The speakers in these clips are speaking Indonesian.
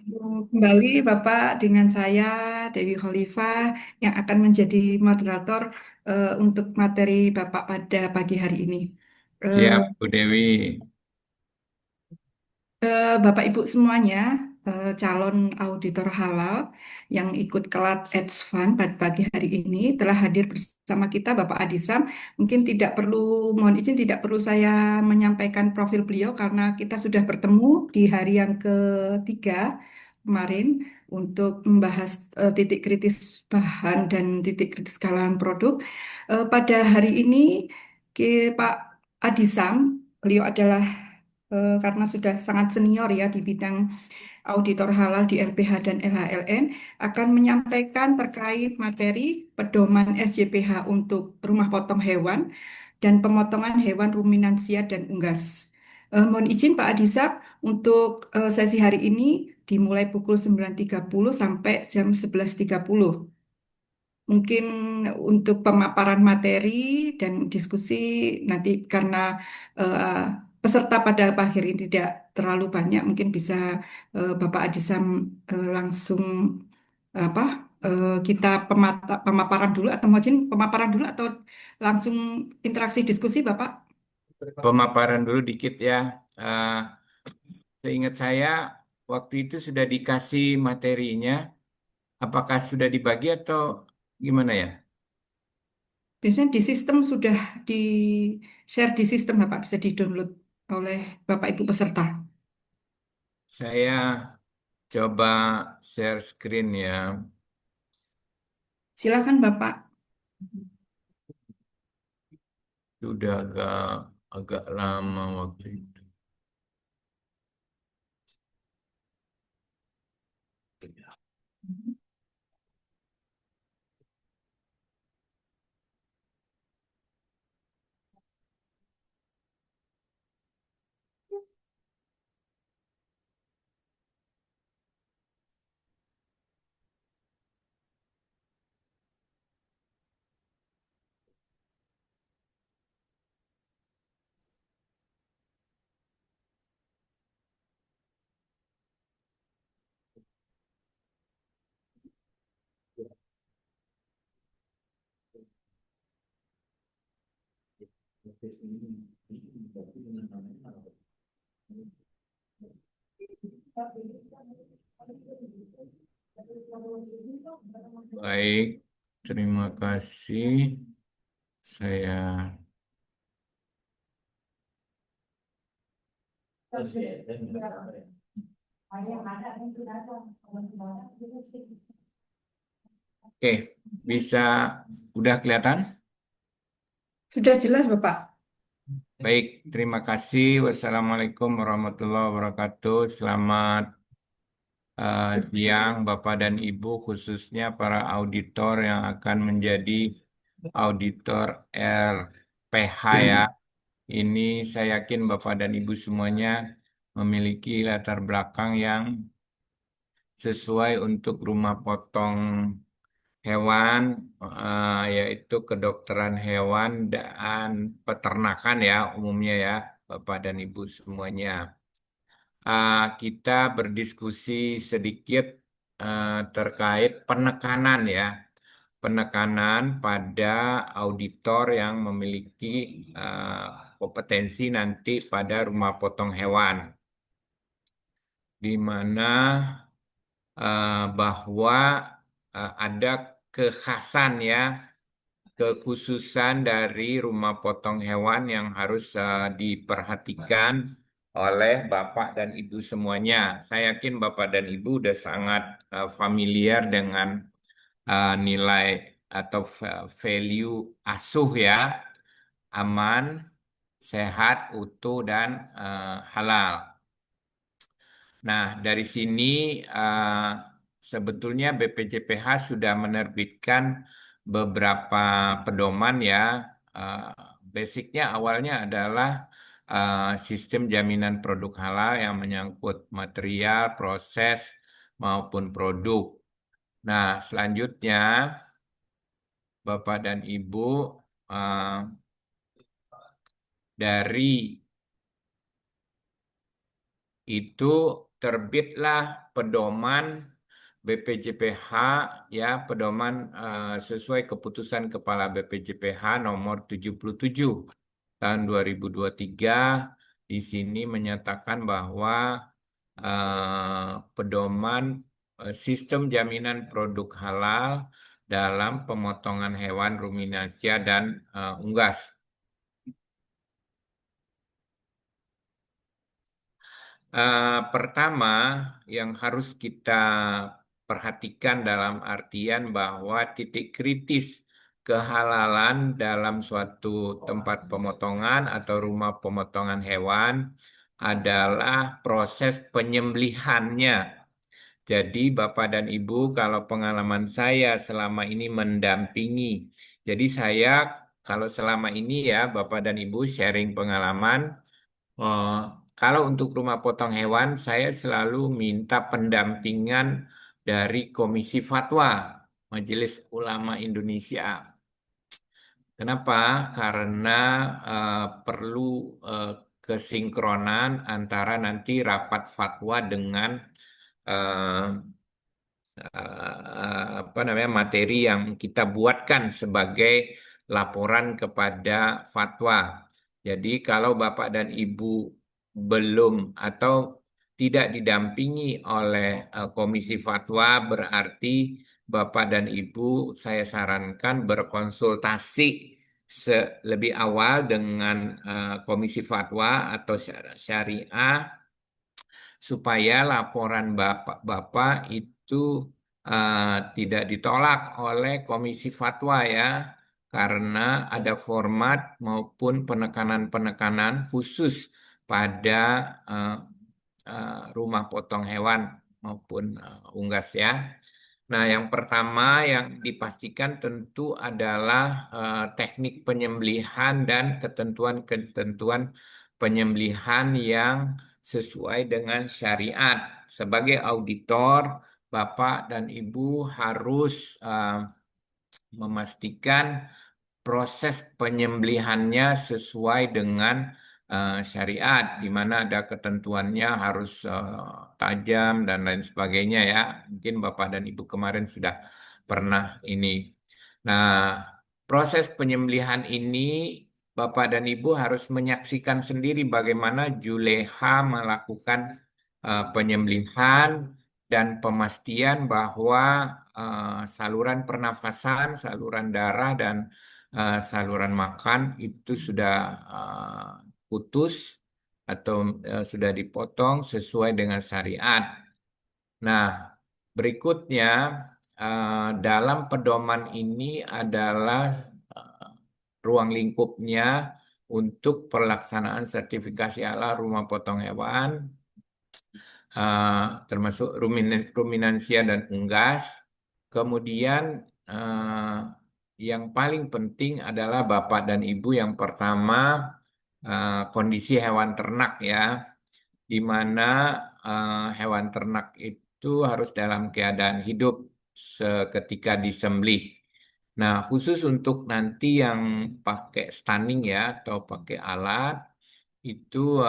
Bertemu kembali Bapak dengan saya Dewi Khalifah yang akan menjadi moderator untuk materi Bapak pada pagi hari ini. Eh, Siap, Bu Dewi. Bapak Ibu semuanya, calon auditor halal yang ikut kelas Fund pada pagi hari ini telah hadir bersama kita Bapak Adisam. Mungkin tidak perlu, mohon izin tidak perlu saya menyampaikan profil beliau karena kita sudah bertemu di hari yang ketiga kemarin untuk membahas titik kritis bahan dan titik kritis skala produk. Pada hari ini Pak Adisam, beliau adalah karena sudah sangat senior ya di bidang auditor halal di LPH dan LHLN akan menyampaikan terkait materi pedoman SJPH untuk rumah potong hewan dan pemotongan hewan ruminansia dan unggas. Mohon izin Pak Adisab untuk sesi hari ini dimulai pukul 9.30 sampai jam 11.30. Mungkin untuk pemaparan materi dan diskusi nanti karena eh, peserta pada akhir ini tidak terlalu banyak, mungkin bisa Bapak Adisam langsung apa kita pemaparan dulu atau mungkin pemaparan dulu atau langsung interaksi diskusi Bapak. Pemaparan dulu dikit ya. Eh, Seingat saya, waktu itu sudah dikasih materinya. Apakah sudah dibagi atau gimana ya? Biasanya di sistem sudah di share di sistem Bapak bisa di-download oleh Bapak Ibu peserta. Saya coba share screen ya. Silakan Bapak. Sudah agak lama waktu itu. Baik, terima kasih. Saya Oke, bisa udah kelihatan? Sudah jelas Bapak. Baik, terima kasih. Wassalamualaikum warahmatullahi wabarakatuh. Selamat siang, Bapak dan Ibu, khususnya para auditor yang akan menjadi auditor RPH ya. Ini saya yakin Bapak dan Ibu semuanya memiliki latar belakang yang sesuai untuk rumah potong hewan, yaitu kedokteran hewan dan peternakan ya umumnya ya, Bapak dan Ibu semuanya. Kita berdiskusi sedikit terkait penekanan ya, penekanan pada auditor yang memiliki eh, kompetensi nanti pada rumah potong hewan, di mana bahwa ada kekhasan ya, kekhususan dari rumah potong hewan yang harus diperhatikan oleh Bapak dan Ibu semuanya. Saya yakin Bapak dan Ibu sudah sangat familiar dengan nilai atau value asuh ya, aman, sehat, utuh, dan halal. Nah, dari sini sebetulnya BPJPH sudah menerbitkan beberapa pedoman ya. Eh, Basicnya awalnya adalah sistem jaminan produk halal yang menyangkut material, proses, maupun produk. Nah, selanjutnya Bapak dan Ibu eh, dari itu terbitlah pedoman BPJPH, ya, pedoman sesuai keputusan Kepala BPJPH nomor 77 tahun 2023. Di sini menyatakan bahwa pedoman sistem jaminan produk halal dalam pemotongan hewan ruminasia dan unggas. Pertama, yang harus kita perhatikan dalam artian bahwa titik kritis kehalalan dalam suatu tempat pemotongan atau rumah pemotongan hewan adalah proses penyembelihannya. Jadi Bapak dan Ibu, kalau pengalaman saya selama ini mendampingi, jadi saya kalau selama ini ya Bapak dan Ibu sharing pengalaman. Oh, kalau untuk rumah potong hewan, saya selalu minta pendampingan dari Komisi Fatwa Majelis Ulama Indonesia. Kenapa? Karena perlu eh, kesinkronan antara nanti rapat fatwa dengan eh, apa namanya materi yang kita buatkan sebagai laporan kepada fatwa. Jadi kalau Bapak dan Ibu belum atau tidak didampingi oleh Komisi Fatwa, berarti Bapak dan Ibu saya sarankan berkonsultasi lebih awal dengan Komisi Fatwa atau Syariah supaya laporan Bapak itu tidak ditolak oleh Komisi Fatwa ya, karena ada format maupun penekanan-penekanan khusus pada eh, rumah potong hewan maupun unggas ya. Nah, yang pertama yang dipastikan tentu adalah teknik penyembelihan dan ketentuan-ketentuan penyembelihan yang sesuai dengan syariat. Sebagai auditor, Bapak dan Ibu harus memastikan proses penyembelihannya sesuai dengan syariat, di mana ada ketentuannya harus tajam dan lain sebagainya ya. Mungkin Bapak dan Ibu kemarin sudah pernah ini. Nah, proses penyembelihan ini Bapak dan Ibu harus menyaksikan sendiri bagaimana juleha melakukan penyembelihan dan pemastian bahwa saluran pernafasan, saluran darah, dan saluran makan itu sudah putus atau sudah dipotong sesuai dengan syariat. Nah, berikutnya dalam pedoman ini adalah eh, ruang lingkupnya untuk pelaksanaan sertifikasi halal rumah potong hewan, termasuk ruminansia dan unggas. Kemudian eh, yang paling penting adalah Bapak dan Ibu yang pertama kondisi hewan ternak ya, di mana hewan ternak itu harus dalam keadaan hidup seketika disembelih. Nah, khusus untuk nanti yang pakai stunning ya atau pakai alat itu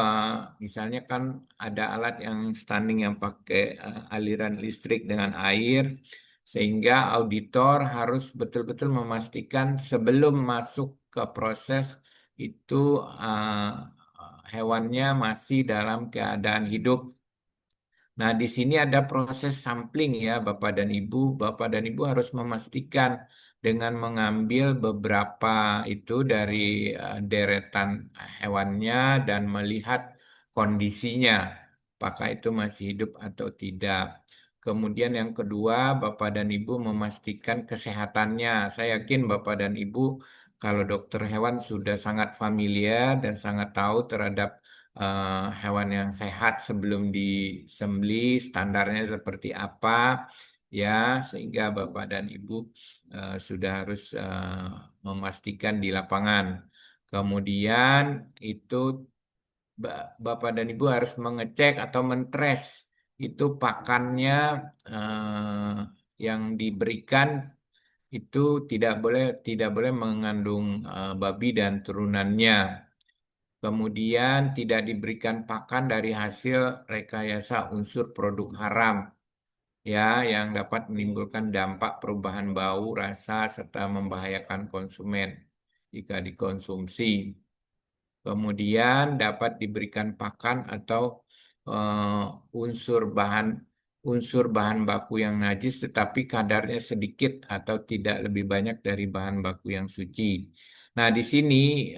misalnya kan ada alat yang stunning yang pakai aliran listrik dengan air, sehingga auditor harus betul-betul memastikan sebelum masuk ke proses itu hewannya masih dalam keadaan hidup. Nah, di sini ada proses sampling ya, Bapak dan Ibu. Bapak dan Ibu harus memastikan dengan mengambil beberapa itu dari deretan hewannya dan melihat kondisinya, apakah itu masih hidup atau tidak. Kemudian yang kedua, Bapak dan Ibu memastikan kesehatannya. Saya yakin Bapak dan Ibu kalau dokter hewan sudah sangat familiar dan sangat tahu terhadap hewan yang sehat sebelum disembelih, standarnya seperti apa, ya, sehingga Bapak dan Ibu sudah harus memastikan di lapangan. Kemudian itu Bapak dan Ibu harus mengecek atau mentres itu pakannya yang diberikan itu tidak boleh mengandung babi dan turunannya. Kemudian tidak diberikan pakan dari hasil rekayasa unsur produk haram, ya, yang dapat menimbulkan dampak perubahan bau, rasa, serta membahayakan konsumen jika dikonsumsi. Kemudian dapat diberikan pakan atau unsur bahan baku yang najis tetapi kadarnya sedikit atau tidak lebih banyak dari bahan baku yang suci. Nah, di sini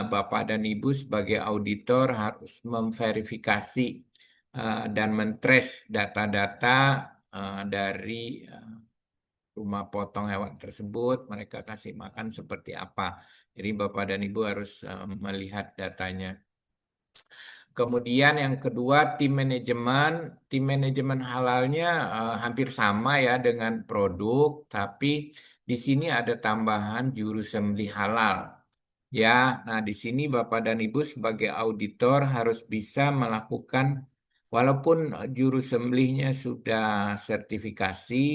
Bapak dan Ibu sebagai auditor harus memverifikasi dan mentrace data-data dari rumah potong hewan tersebut, mereka kasih makan seperti apa. Jadi Bapak dan Ibu harus melihat datanya. Kemudian yang kedua, tim manajemen halalnya hampir sama ya dengan produk, tapi di sini ada tambahan juru sembelih halal. Ya, nah di sini Bapak dan Ibu sebagai auditor harus bisa melakukan, walaupun juru sembelihnya sudah sertifikasi,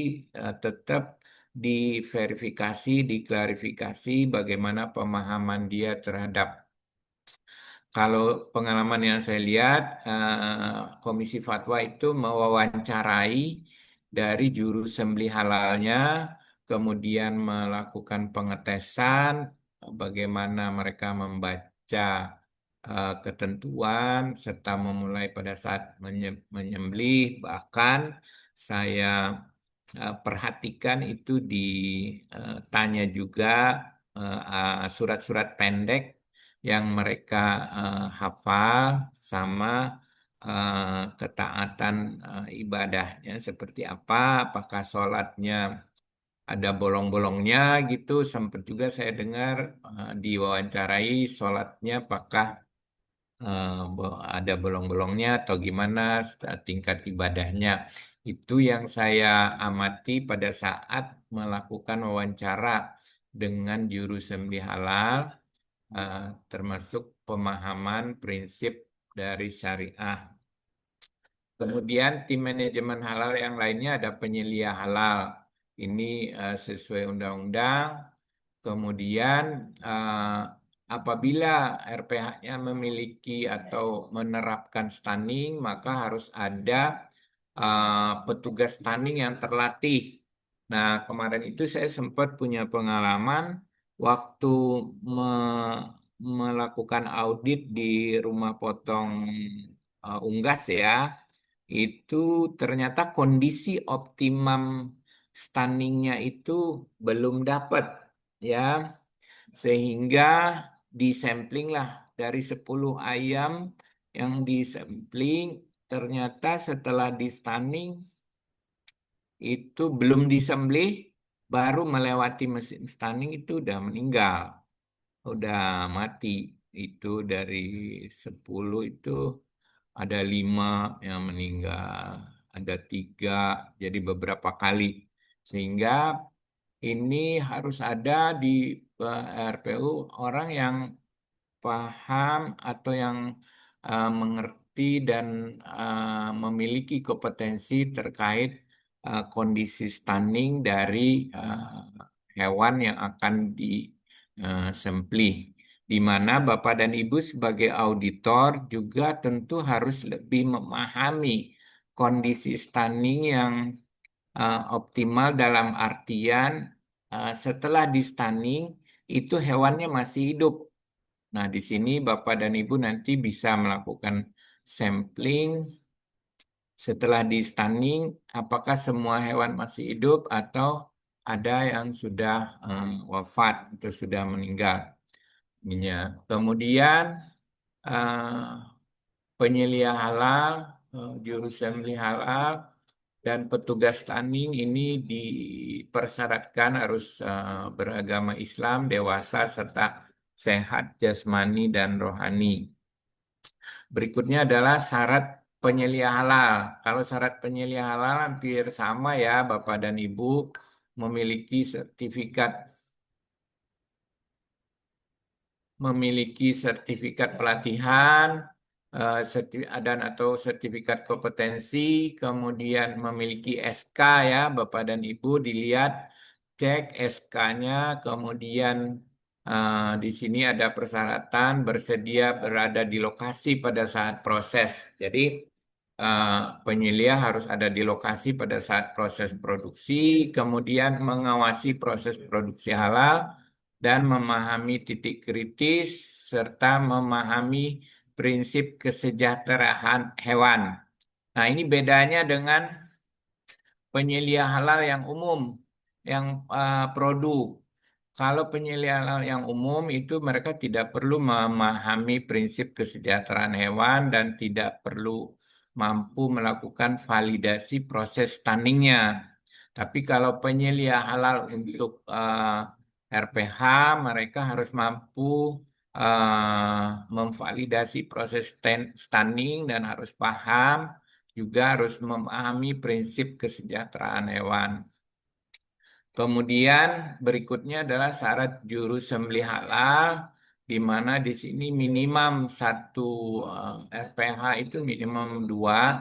tetap diverifikasi, diklarifikasi bagaimana pemahaman dia terhadap. Kalau pengalaman yang saya lihat, Komisi Fatwa itu mewawancarai dari juru sembelih halalnya, kemudian melakukan pengetesan, bagaimana mereka membaca ketentuan, serta memulai pada saat menyembelih. Bahkan saya perhatikan itu ditanya juga surat-surat pendek yang mereka hafal sama ketaatan ibadahnya seperti apa, apakah sholatnya ada bolong-bolongnya gitu. Sempat juga saya dengar diwawancarai sholatnya apakah ada bolong-bolongnya atau gimana tingkat ibadahnya. Itu yang saya amati pada saat melakukan wawancara dengan juru sembelih halal, eh, termasuk pemahaman prinsip dari syariah. Kemudian tim manajemen halal yang lainnya ada penyelia halal. Ini sesuai undang-undang. Kemudian apabila RPH-nya memiliki atau menerapkan stunning, maka harus ada petugas stunning yang terlatih. Nah, kemarin itu saya sempat punya pengalaman waktu melakukan audit di rumah potong unggas ya, itu ternyata kondisi optimum stunningnya itu belum dapat ya, sehingga disampling lah dari 10 ayam yang disampling, ternyata setelah di stunning itu belum disembelih, baru melewati mesin stunning itu udah meninggal, udah mati. Itu dari 10 itu ada 5 yang meninggal, ada 3, jadi beberapa kali. Sehingga ini harus ada di RPU orang yang paham atau yang mengerti dan memiliki kompetensi terkait kondisi stunning dari hewan yang akan disembelih. Di mana Bapak dan Ibu sebagai auditor juga tentu harus lebih memahami kondisi stunning yang optimal dalam artian setelah di stunning itu hewannya masih hidup. Nah, di sini Bapak dan Ibu nanti bisa melakukan sampling setelah di stunning, apakah semua hewan masih hidup atau ada yang sudah wafat atau sudah meninggal. Ininya. Kemudian eh, penyelia halal, juru sembelih halal, dan petugas stunning ini dipersyaratkan harus beragama Islam, dewasa, serta sehat jasmani dan rohani. Berikutnya adalah syarat penyelia halal. Kalau syarat penyelia halal hampir sama ya, Bapak dan Ibu memiliki sertifikat pelatihan, dan atau sertifikat kompetensi, kemudian memiliki SK ya, Bapak dan Ibu dilihat, cek SK-nya, kemudian Di sini ada persyaratan bersedia berada di lokasi pada saat proses. Jadi eh, penyelia harus ada di lokasi pada saat proses produksi, kemudian mengawasi proses produksi halal dan memahami titik kritis serta memahami prinsip kesejahteraan hewan. Nah, ini bedanya dengan penyelia halal yang umum, yang produk. Kalau penyelia halal yang umum itu mereka tidak perlu memahami prinsip kesejahteraan hewan dan tidak perlu mampu melakukan validasi proses tanningnya. Tapi kalau penyelia halal untuk RPH, mereka harus mampu memvalidasi proses stunning dan harus paham juga harus memahami prinsip kesejahteraan hewan. Kemudian berikutnya adalah syarat juru sembelih halal, di mana di sini minimum satu RPH itu minimum dua,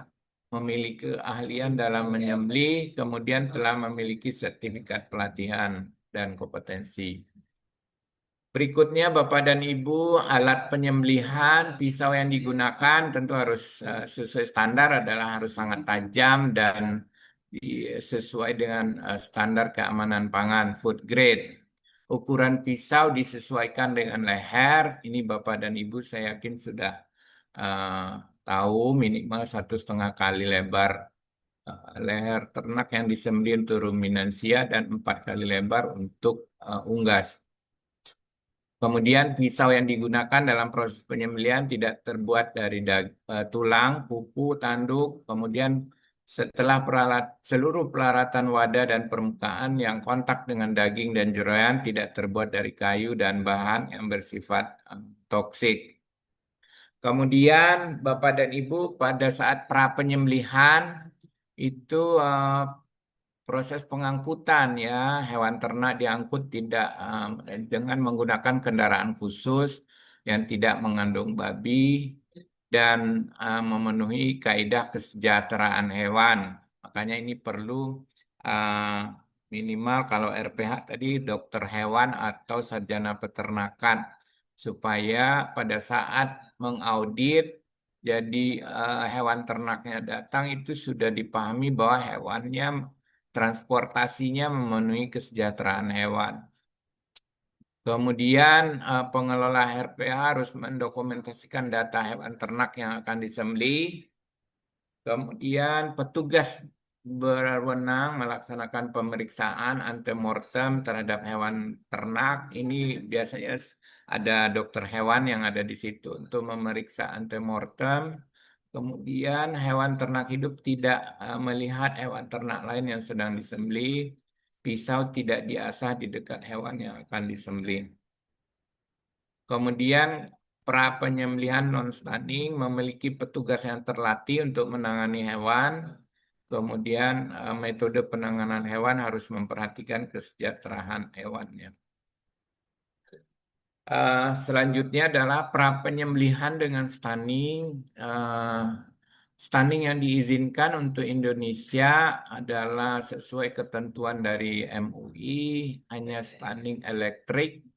memiliki keahlian dalam menyembelih, kemudian telah memiliki sertifikat pelatihan dan kompetensi. Berikutnya, Bapak dan Ibu, alat penyembelihan, pisau yang digunakan tentu harus sesuai standar adalah harus sangat tajam dan sesuai dengan standar keamanan pangan, food grade. Ukuran pisau disesuaikan dengan leher. Ini Bapak dan Ibu saya yakin sudah eh, tahu minimal 1,5 kali lebar leher ternak yang disembelih untuk ruminansia dan 4 kali lebar untuk unggas. Kemudian pisau yang digunakan dalam proses penyembelihan tidak terbuat dari tulang, kuku, tanduk. Kemudian setelah seluruh peralatan wadah dan permukaan yang kontak dengan daging dan jeroan tidak terbuat dari kayu dan bahan yang bersifat toksik. Kemudian Bapak dan Ibu pada saat pra penyembelihan itu proses pengangkutan ya, hewan ternak diangkut tidak dengan menggunakan kendaraan khusus yang tidak mengandung babi dan memenuhi kaidah kesejahteraan hewan. Makanya ini perlu uh, minimal kalau RPH tadi dokter hewan atau sarjana peternakan supaya pada saat mengaudit jadi hewan ternaknya datang itu sudah dipahami bahwa hewannya transportasinya memenuhi kesejahteraan hewan. Kemudian pengelola RPH harus mendokumentasikan data hewan ternak yang akan disembelih. Kemudian petugas berwenang melaksanakan pemeriksaan antemortem terhadap hewan ternak. Ini biasanya ada dokter hewan yang ada di situ untuk memeriksa antemortem. Kemudian hewan ternak hidup tidak melihat hewan ternak lain yang sedang disembelih. Pisau tidak diasah di dekat hewan yang akan disembelih. Kemudian pra penyembelihan non-stunning memiliki petugas yang terlatih untuk menangani hewan. Kemudian metode penanganan hewan harus memperhatikan kesejahteraan hewannya. Selanjutnya adalah pra penyembelihan dengan stunning. Stunning yang diizinkan untuk Indonesia adalah sesuai ketentuan dari MUI, hanya stunning elektrik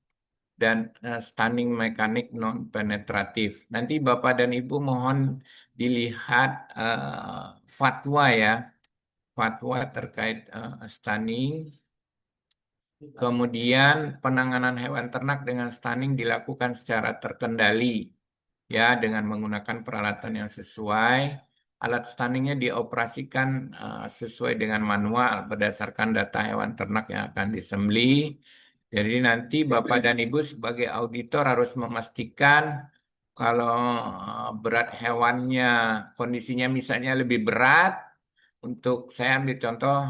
dan stunning mekanik non penetratif. Nanti Bapak dan Ibu mohon dilihat fatwa ya, fatwa terkait stunning. Kemudian penanganan hewan ternak dengan stunning dilakukan secara terkendali ya dengan menggunakan peralatan yang sesuai. Alat stunningnya dioperasikan sesuai dengan manual berdasarkan data hewan ternak yang akan disembelih. Jadi nanti Bapak dan Ibu sebagai auditor harus memastikan kalau berat hewannya kondisinya misalnya lebih berat. Untuk saya ambil contoh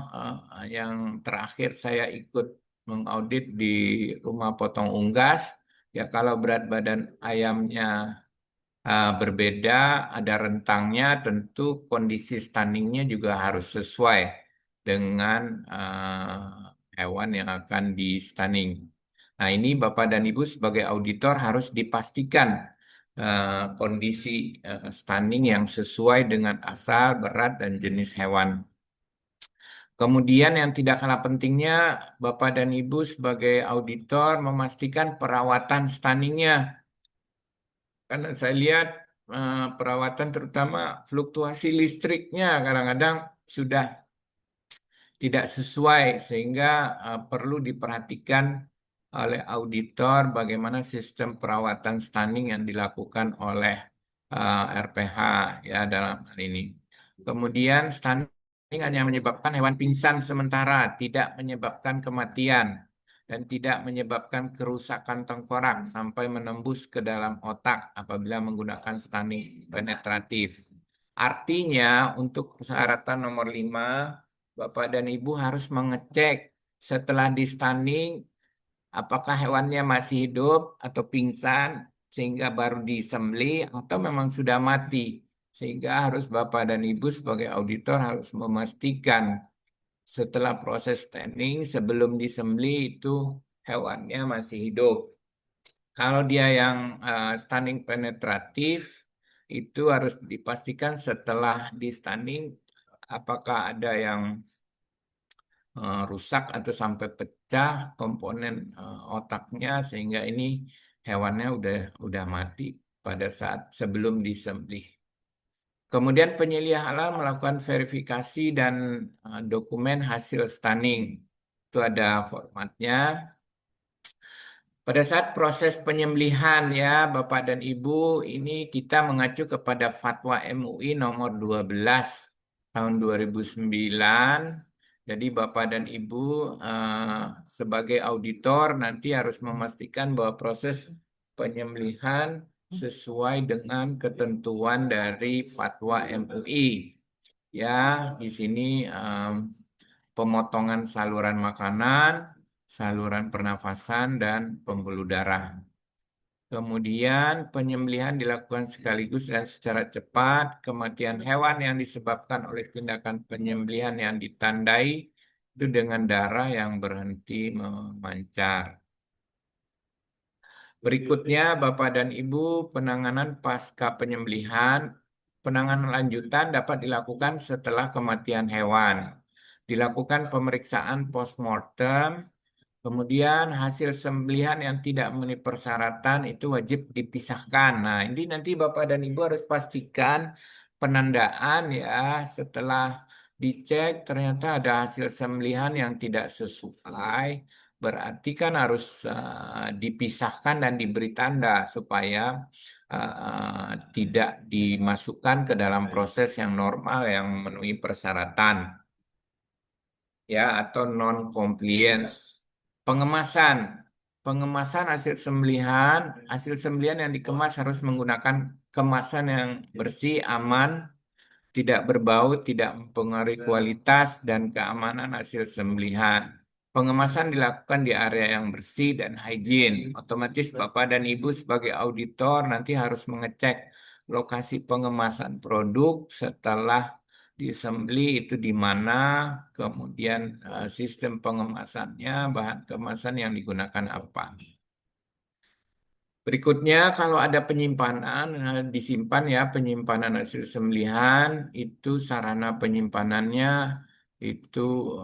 yang terakhir saya ikut mengaudit di rumah potong unggas. Ya kalau berat badan ayamnya berbeda, ada rentangnya, tentu kondisi stuntingnya juga harus sesuai dengan hewan yang akan di stunning. Nah, ini Bapak dan Ibu sebagai auditor harus dipastikan kondisi stunning yang sesuai dengan asal, berat, dan jenis hewan. Kemudian yang tidak kalah pentingnya, Bapak dan Ibu sebagai auditor memastikan perawatan stuningnya. Karena saya lihat perawatan terutama fluktuasi listriknya kadang-kadang sudah tidak sesuai sehingga perlu diperhatikan oleh auditor bagaimana sistem perawatan stunning yang dilakukan oleh RPH ya dalam hal ini. Kemudian stunning hanya menyebabkan hewan pingsan sementara, tidak menyebabkan kematian dan tidak menyebabkan kerusakan tengkorak sampai menembus ke dalam otak apabila menggunakan stunning penetratif. Artinya untuk persyaratan nomor 5 Bapak dan Ibu harus mengecek setelah di stunning apakah hewannya masih hidup atau pingsan sehingga baru disembelih atau memang sudah mati. Sehingga harus Bapak dan Ibu sebagai auditor harus memastikan setelah proses stunning sebelum disembelih itu hewannya masih hidup. Kalau dia yang stunning penetratif itu harus dipastikan setelah di stunning apakah ada yang rusak atau sampai pecah komponen otaknya sehingga ini hewannya udah mati pada saat sebelum disembelih. Kemudian penyelia halal melakukan verifikasi dan dokumen hasil stunning. Itu ada formatnya. Pada saat proses penyembelihan ya Bapak dan Ibu, ini kita mengacu kepada Fatwa MUI nomor 12 tahun 2009. Jadi Bapak dan Ibu sebagai auditor nanti harus memastikan bahwa proses penyembelihan sesuai dengan ketentuan dari Fatwa MUI. Ya, di sini pemotongan saluran makanan, saluran pernafasan, dan pembuluh darah. Kemudian penyembelihan dilakukan sekaligus dan secara cepat. Kematian hewan yang disebabkan oleh tindakan penyembelihan yang ditandai itu dengan darah yang berhenti memancar. Berikutnya, Bapak dan Ibu, penanganan pasca penyembelihan. Penanganan lanjutan dapat dilakukan setelah kematian hewan. Dilakukan pemeriksaan postmortem. Kemudian hasil sembelihan yang tidak memenuhi persyaratan itu wajib dipisahkan. Nah, ini nanti Bapak dan Ibu harus pastikan penandaan ya setelah dicek ternyata ada hasil sembelihan yang tidak sesuai, berarti kan harus dipisahkan dan diberi tanda supaya tidak dimasukkan ke dalam proses yang normal yang memenuhi persyaratan ya atau non compliance. Pengemasan. Pengemasan hasil sembelihan yang dikemas harus menggunakan kemasan yang bersih, aman, tidak berbau, tidak mempengaruhi kualitas dan keamanan hasil sembelihan. Pengemasan dilakukan di area yang bersih dan higien. Otomatis Bapak dan Ibu sebagai auditor nanti harus mengecek lokasi pengemasan produk setelah disembeli itu di mana, kemudian sistem pengemasannya, bahan kemasan yang digunakan apa. Berikutnya, kalau ada penyimpanan, disimpan ya penyimpanan hasil sembelihan, itu sarana penyimpanannya itu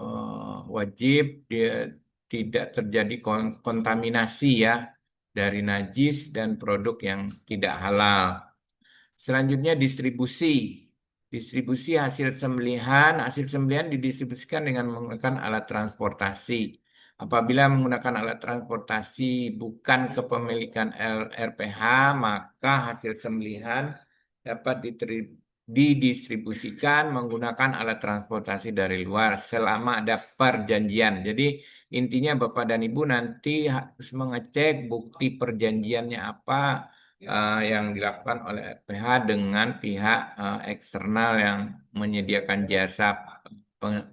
wajib dia tidak terjadi kontaminasi ya dari najis dan produk yang tidak halal. Selanjutnya distribusi. Distribusi hasil sembelihan didistribusikan dengan menggunakan alat transportasi. Apabila menggunakan alat transportasi bukan kepemilikan RPH, maka hasil sembelihan dapat didistribusikan menggunakan alat transportasi dari luar selama ada perjanjian. Jadi intinya Bapak dan Ibu nanti harus mengecek bukti perjanjiannya apa yang dilakukan oleh RPH dengan pihak eksternal yang menyediakan jasa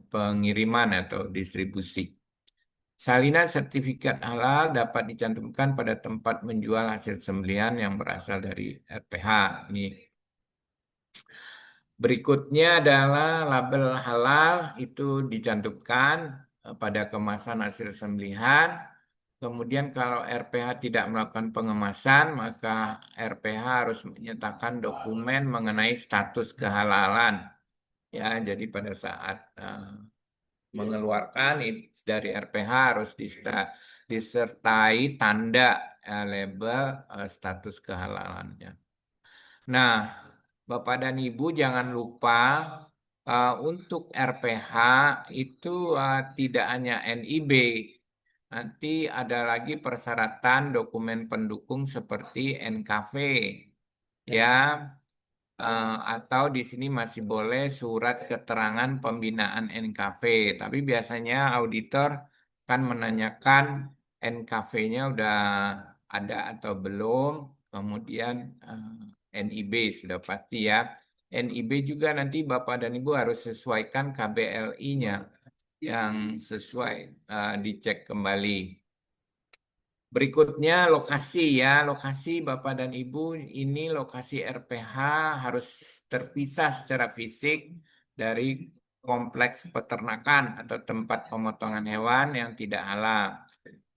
pengiriman atau distribusi. Salinan sertifikat halal dapat dicantumkan pada tempat menjual hasil sembelihan yang berasal dari RPH. Ini berikutnya adalah label halal itu dicantumkan pada kemasan hasil sembelihan. Kemudian kalau RPH tidak melakukan pengemasan, maka RPH harus menyertakan dokumen mengenai status kehalalan. Ya, jadi pada saat mengeluarkan dari RPH harus disertai tanda label status kehalalannya. Nah, Bapak dan Ibu jangan lupa untuk RPH itu tidak hanya NIB. Nanti ada lagi persyaratan dokumen pendukung seperti NKV ya, atau di sini masih boleh surat keterangan pembinaan NKV. Tapi biasanya auditor kan menanyakan NKV-nya udah ada atau belum, kemudian NIB sudah pasti ya. NIB juga nanti Bapak dan Ibu harus sesuaikan KBLI-nya yang sesuai, dicek kembali. Berikutnya lokasi ya, lokasi Bapak dan Ibu ini lokasi RPH harus terpisah secara fisik dari kompleks peternakan atau tempat pemotongan hewan yang tidak halal.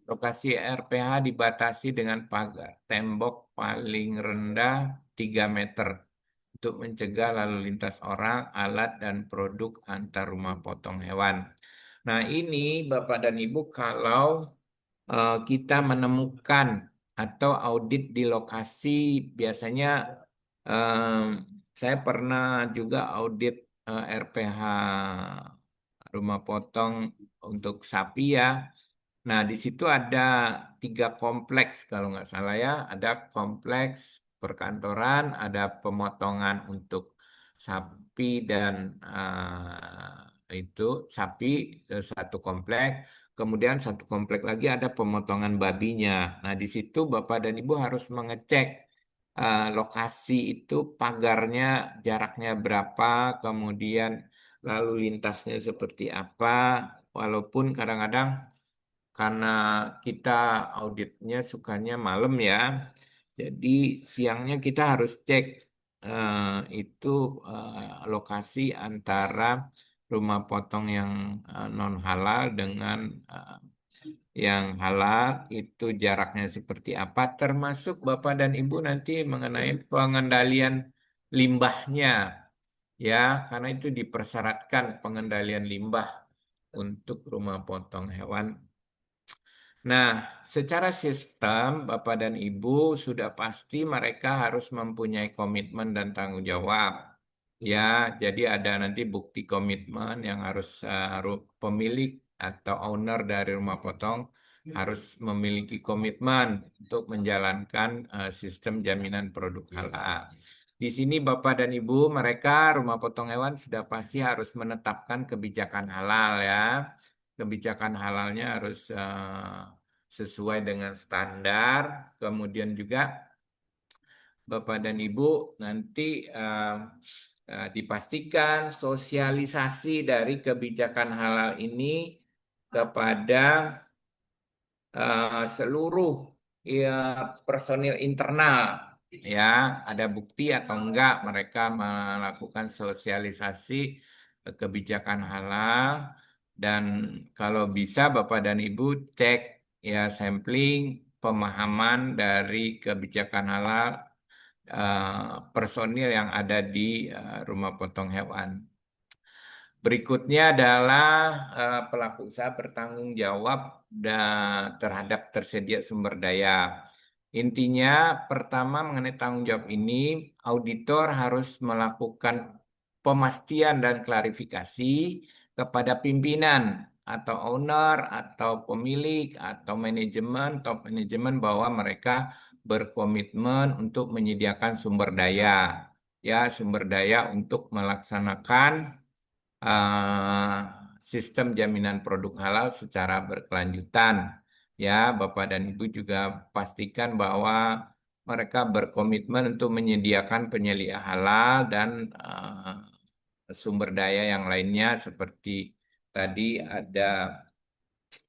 Lokasi RPH dibatasi dengan pagar tembok paling rendah 3 meter untuk mencegah lalu lintas orang, alat, dan produk antar rumah potong hewan. Nah, ini Bapak dan Ibu kalau kita menemukan atau audit di lokasi, biasanya em, saya pernah juga audit RPH rumah potong untuk sapi ya. Nah, di situ ada 3 kompleks kalau nggak salah ya. Ada kompleks perkantoran, ada pemotongan untuk sapi dan itu sapi, satu komplek. Kemudian satu komplek lagi ada pemotongan babinya. Nah, di situ Bapak dan Ibu harus mengecek lokasi itu pagarnya jaraknya berapa, kemudian lalu lintasnya seperti apa. Walaupun kadang-kadang karena kita auditnya sukanya malam ya, jadi siangnya kita harus cek eh, itu lokasi antara rumah potong yang non halal dengan yang halal itu jaraknya seperti apa, termasuk Bapak dan Ibu nanti mengenai pengendalian limbahnya ya, karena itu dipersyaratkan pengendalian limbah untuk rumah potong hewan. Nah, secara sistem, Bapak dan Ibu sudah pasti mereka harus mempunyai komitmen dan tanggung jawab. Ya, jadi ada nanti bukti komitmen yang harus pemilik atau owner dari rumah potong harus memiliki komitmen untuk menjalankan sistem jaminan produk halal. Di sini Bapak dan Ibu, mereka rumah potong hewan sudah pasti harus menetapkan kebijakan halal ya. Kebijakan halalnya harus sesuai dengan standar. Kemudian juga Bapak dan Ibu nanti dipastikan sosialisasi dari kebijakan halal ini kepada seluruh ya, personil internal ya, ada bukti atau enggak mereka melakukan sosialisasi kebijakan halal, dan kalau bisa Bapak dan Ibu cek ya sampling pemahaman dari kebijakan halal personil yang ada di rumah potong hewan. Berikutnya adalah pelaku usaha bertanggung jawab terhadap tersedia sumber daya. Intinya, pertama mengenai tanggung jawab ini, auditor harus melakukan pemastian dan klarifikasi kepada pimpinan atau owner atau pemilik atau manajemen, top manajemen bahwa mereka berkomitmen untuk menyediakan sumber daya. Ya, sumber daya untuk melaksanakan eh, sistem jaminan produk halal secara berkelanjutan. Ya, Bapak dan Ibu juga pastikan bahwa mereka berkomitmen untuk menyediakan penyelia halal dan sumber daya yang lainnya seperti tadi ada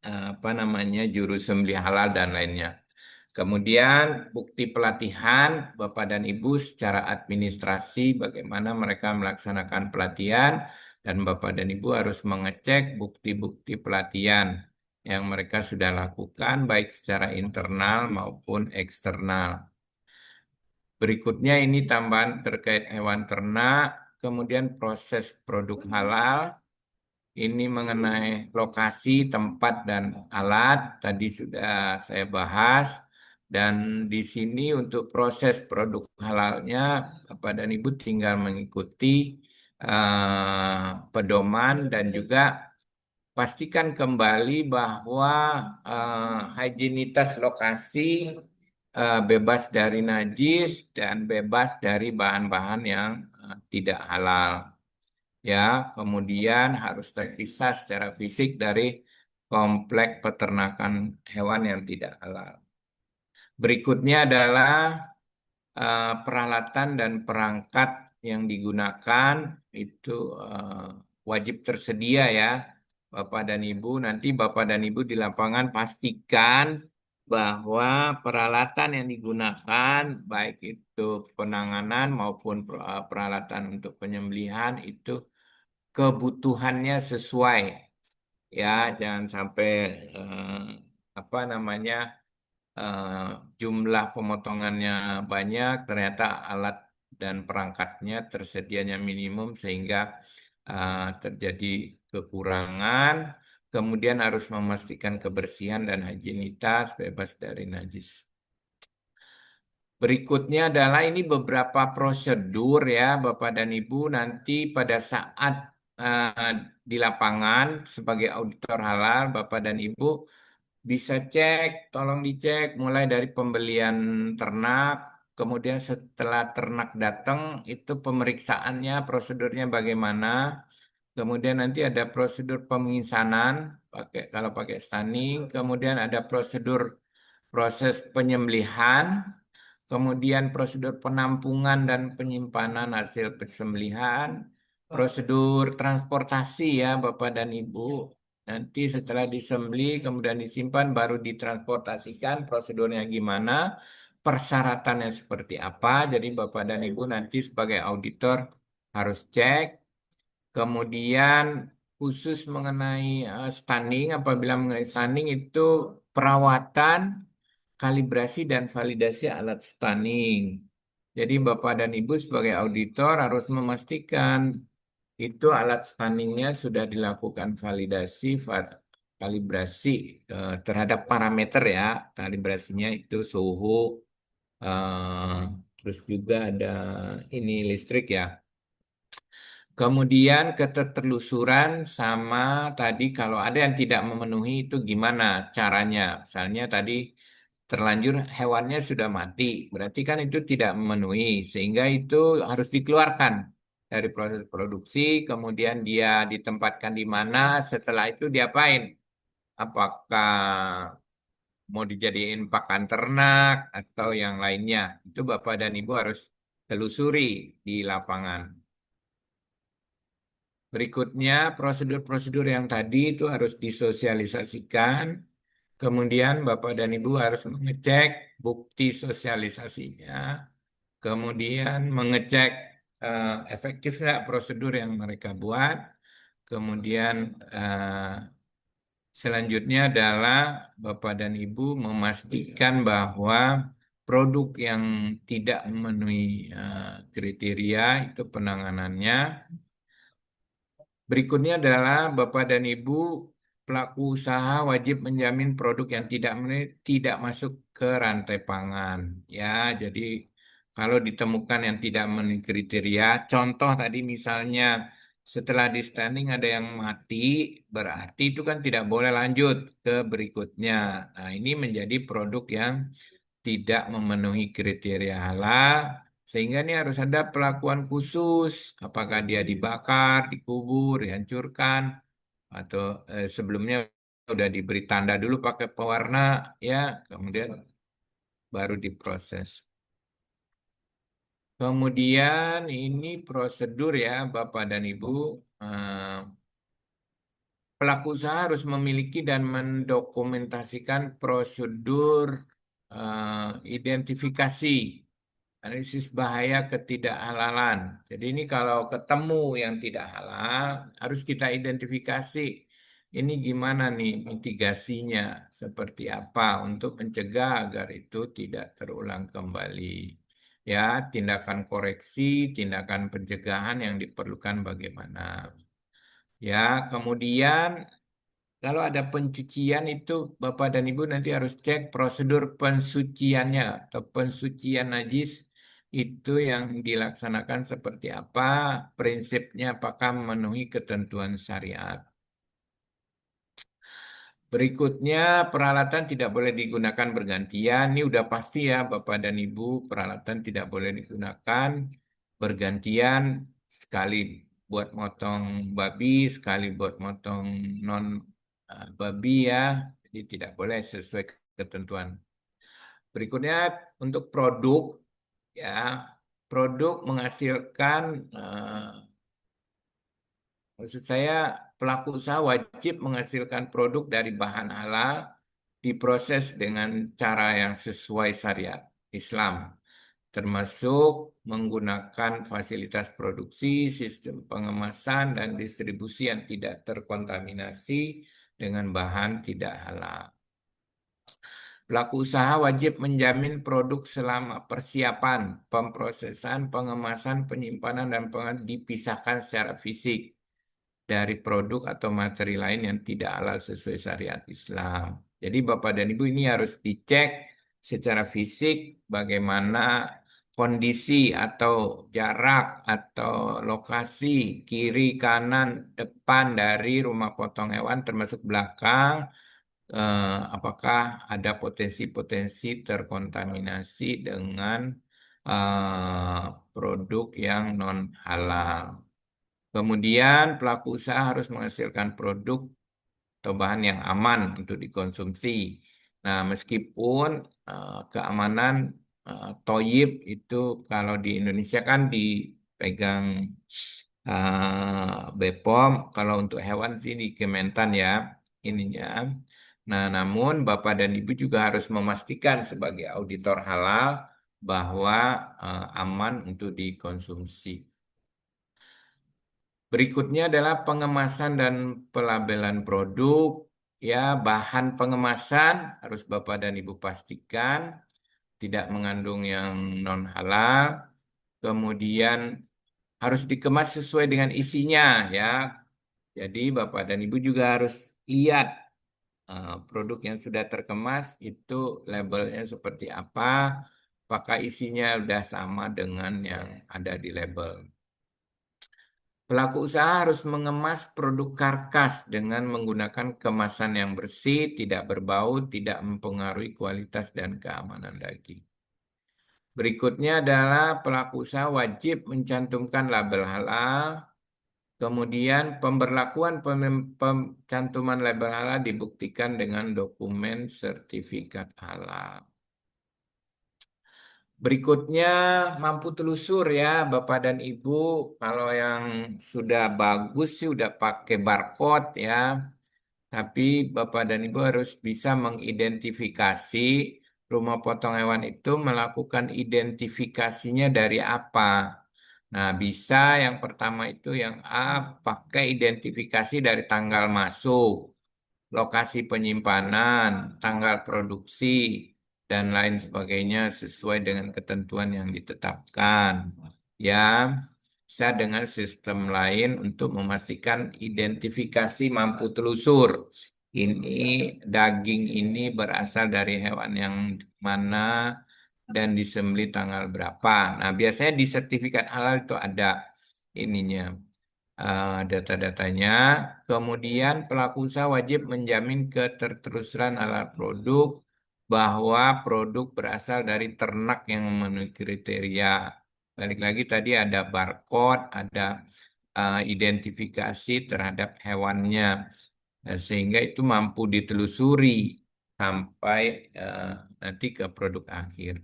apa namanya juru sembelih halal dan lainnya. Kemudian bukti pelatihan Bapak dan Ibu secara administrasi bagaimana mereka melaksanakan pelatihan, dan Bapak dan Ibu harus mengecek bukti-bukti pelatihan yang mereka sudah lakukan baik secara internal maupun eksternal. Berikutnya ini tambahan terkait hewan ternak, kemudian proses produk halal. Ini mengenai lokasi, tempat, dan alat tadi sudah saya bahas. Dan di sini untuk proses produk halalnya, Bapak dan Ibu tinggal mengikuti pedoman dan juga pastikan kembali bahwa higienitas lokasi bebas dari najis dan bebas dari bahan-bahan yang tidak halal. Ya, kemudian harus terpisah secara fisik dari komplek peternakan hewan yang tidak halal. Berikutnya adalah peralatan dan perangkat yang digunakan itu eh, wajib tersedia ya, Bapak dan Ibu. Nanti Bapak dan Ibu di lapangan pastikan bahwa peralatan yang digunakan, baik itu penanganan maupun peralatan untuk penyembelihan itu kebutuhannya sesuai. Ya, jangan sampai eh, apa namanya eh, jumlah pemotongannya banyak, ternyata alat dan perangkatnya tersedianya minimum sehingga terjadi kekurangan. Kemudian harus memastikan kebersihan dan higienitas bebas dari najis. Berikutnya adalah ini beberapa prosedur ya Bapak dan Ibu nanti pada saat eh, di lapangan sebagai auditor halal Bapak dan Ibu bisa cek, tolong dicek mulai dari pembelian ternak, kemudian setelah ternak datang itu pemeriksaannya, prosedurnya bagaimana. Kemudian nanti ada prosedur pemisanan, kalau pakai stunning, kemudian ada prosedur proses penyembelihan, kemudian prosedur penampungan dan penyimpanan hasil persembelihan, prosedur transportasi ya Bapak dan Ibu. Nanti setelah disembelih, kemudian disimpan, baru ditransportasikan, prosedurnya gimana, persyaratannya seperti apa. Jadi Bapak dan Ibu nanti sebagai auditor harus cek. Kemudian khusus mengenai stunning, apabila mengenai stunning itu perawatan, kalibrasi dan validasi alat stunning. Jadi Bapak dan Ibu sebagai auditor harus memastikan itu alat stunningnya sudah dilakukan validasi, kalibrasi terhadap parameter ya. Kalibrasinya itu suhu, eh, terus juga ada ini listrik ya. Kemudian ketertelusuran sama tadi kalau ada yang tidak memenuhi itu gimana caranya? Misalnya tadi terlanjur hewannya sudah mati, berarti kan itu tidak memenuhi sehingga itu harus dikeluarkan dari proses produksi, kemudian dia ditempatkan di mana, setelah itu diapain? Apakah mau dijadiin pakan ternak atau yang lainnya? Itu Bapak dan Ibu harus telusuri di lapangan. Berikutnya, prosedur-prosedur yang tadi itu harus disosialisasikan. Kemudian Bapak dan Ibu harus mengecek bukti sosialisasinya. Kemudian mengecek efektif nggak prosedur yang mereka buat. Kemudian selanjutnya adalah Bapak dan Ibu memastikan bahwa produk yang tidak memenuhi kriteria itu penanganannya. Berikutnya adalah Bapak dan Ibu pelaku usaha wajib menjamin produk yang tidak masuk ke rantai pangan. Ya, jadi kalau ditemukan yang tidak memenuhi kriteria, contoh tadi misalnya setelah di standing ada yang mati, berarti itu kan tidak boleh lanjut ke berikutnya. Nah, ini menjadi produk yang tidak memenuhi kriteria halal, sehingga ini harus ada perlakuan khusus, apakah dia dibakar, dikubur, dihancurkan, atau sebelumnya udah diberi tanda dulu pakai pewarna, ya, kemudian baru diproses. Kemudian ini prosedur ya, Bapak dan Ibu. Eh, Pelaku usaha harus memiliki dan mendokumentasikan prosedur identifikasi analisis bahaya ketidakhalalan. Jadi ini kalau ketemu yang tidak halal, harus kita identifikasi. Ini gimana nih mitigasinya, seperti apa untuk mencegah agar itu tidak terulang kembali. Ya, tindakan koreksi, tindakan pencegahan yang diperlukan bagaimana. Ya, kemudian kalau ada pencucian itu Bapak dan Ibu nanti harus cek prosedur pensuciannya atau pensucian najis itu yang dilaksanakan seperti apa, prinsipnya apakah memenuhi ketentuan syariat. Berikutnya, peralatan tidak boleh digunakan bergantian. Ini udah pasti ya, Bapak dan Ibu, peralatan tidak boleh digunakan bergantian sekali buat motong babi, sekali buat motong non babi ya. Jadi tidak boleh sesuai ketentuan. Berikutnya untuk produk ya, produk menghasilkan maksud saya, pelaku usaha wajib menghasilkan produk dari bahan halal diproses dengan cara yang sesuai syariat Islam, termasuk menggunakan fasilitas produksi, sistem pengemasan, dan distribusi yang tidak terkontaminasi dengan bahan tidak halal. Pelaku usaha wajib menjamin produk selama persiapan, pemrosesan, pengemasan, penyimpanan, dan dipisahkan secara fisik dari produk atau materi lain yang tidak halal sesuai syariat Islam. Jadi Bapak dan Ibu ini harus dicek secara fisik bagaimana kondisi atau jarak atau lokasi kiri, kanan, depan dari rumah potong hewan termasuk belakang, apakah ada potensi-potensi terkontaminasi dengan eh, produk yang non halal. Kemudian pelaku usaha harus menghasilkan produk atau bahan yang aman untuk dikonsumsi. Nah, meskipun keamanan toyib itu kalau di Indonesia kan dipegang BPOM, kalau untuk hewan sih di Kementan ya ininya. Nah, namun Bapak dan Ibu juga harus memastikan sebagai auditor halal bahwa aman untuk dikonsumsi. Berikutnya adalah pengemasan dan pelabelan produk. Ya, bahan pengemasan harus Bapak dan Ibu pastikan tidak mengandung yang non halal. Kemudian harus dikemas sesuai dengan isinya ya. Jadi Bapak dan Ibu juga harus lihat produk yang sudah terkemas itu labelnya seperti apa, apakah isinya sudah sama dengan yang ada di label. Pelaku usaha harus mengemas produk karkas dengan menggunakan kemasan yang bersih, tidak berbau, tidak mempengaruhi kualitas dan keamanan daging. Berikutnya adalah pelaku usaha wajib mencantumkan label halal. Kemudian pemberlakuan pencantuman label halal dibuktikan dengan dokumen sertifikat halal. Berikutnya mampu telusur ya Bapak dan Ibu. Kalau yang sudah bagus sih udah pakai barcode ya. Tapi Bapak dan Ibu harus bisa mengidentifikasi rumah potong hewan itu melakukan identifikasinya dari apa. Nah, bisa yang pertama itu yang A pakai identifikasi dari tanggal masuk, lokasi penyimpanan, tanggal produksi, dan lain sebagainya sesuai dengan ketentuan yang ditetapkan. Ya, bisa dengan sistem lain untuk memastikan identifikasi mampu telusur. Ini daging ini berasal dari hewan yang mana dan disembelih tanggal berapa. Nah, biasanya di sertifikat halal itu ada ininya data-datanya. Kemudian pelaku usaha wajib menjamin ketertelusuran alat produk bahwa produk berasal dari ternak yang memenuhi kriteria. Balik lagi tadi ada barcode, ada identifikasi terhadap hewannya. Sehingga itu mampu ditelusuri sampai eh, nanti ke produk akhir.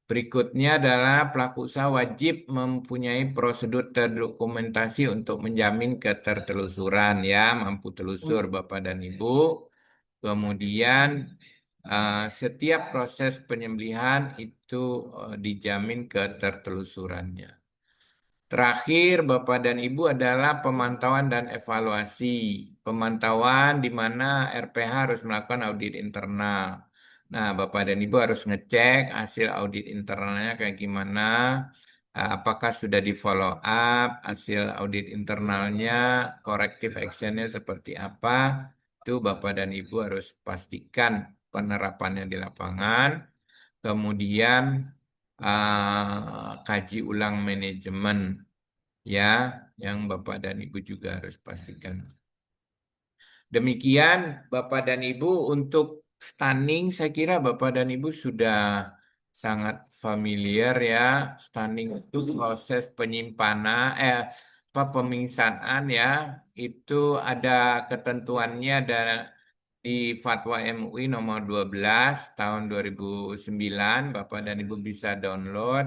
Berikutnya adalah pelaku usaha wajib mempunyai prosedur terdokumentasi untuk menjamin ketertelusuran ya, mampu telusur Bapak dan Ibu. Kemudian setiap proses penyembelihan itu dijamin ketertelusurannya. Terakhir, Bapak dan Ibu adalah pemantauan dan evaluasi. Pemantauan di mana RPH harus melakukan audit internal. Nah, Bapak dan Ibu harus ngecek hasil audit internalnya kayak gimana. apakah sudah di follow up, hasil audit internalnya, corrective actionnya seperti apa, itu Bapak dan Ibu harus pastikan penerapannya di lapangan. Kemudian kaji ulang manajemen ya, yang Bapak dan Ibu juga harus pastikan. Demikian Bapak dan Ibu untuk stunning, saya kira Bapak dan Ibu sudah sangat familiar ya. Stunning itu proses penyimpanan, pemingsaan ya, itu ada ketentuannya dan di Fatwa MUI nomor 12 tahun 2009. Bapak dan Ibu bisa download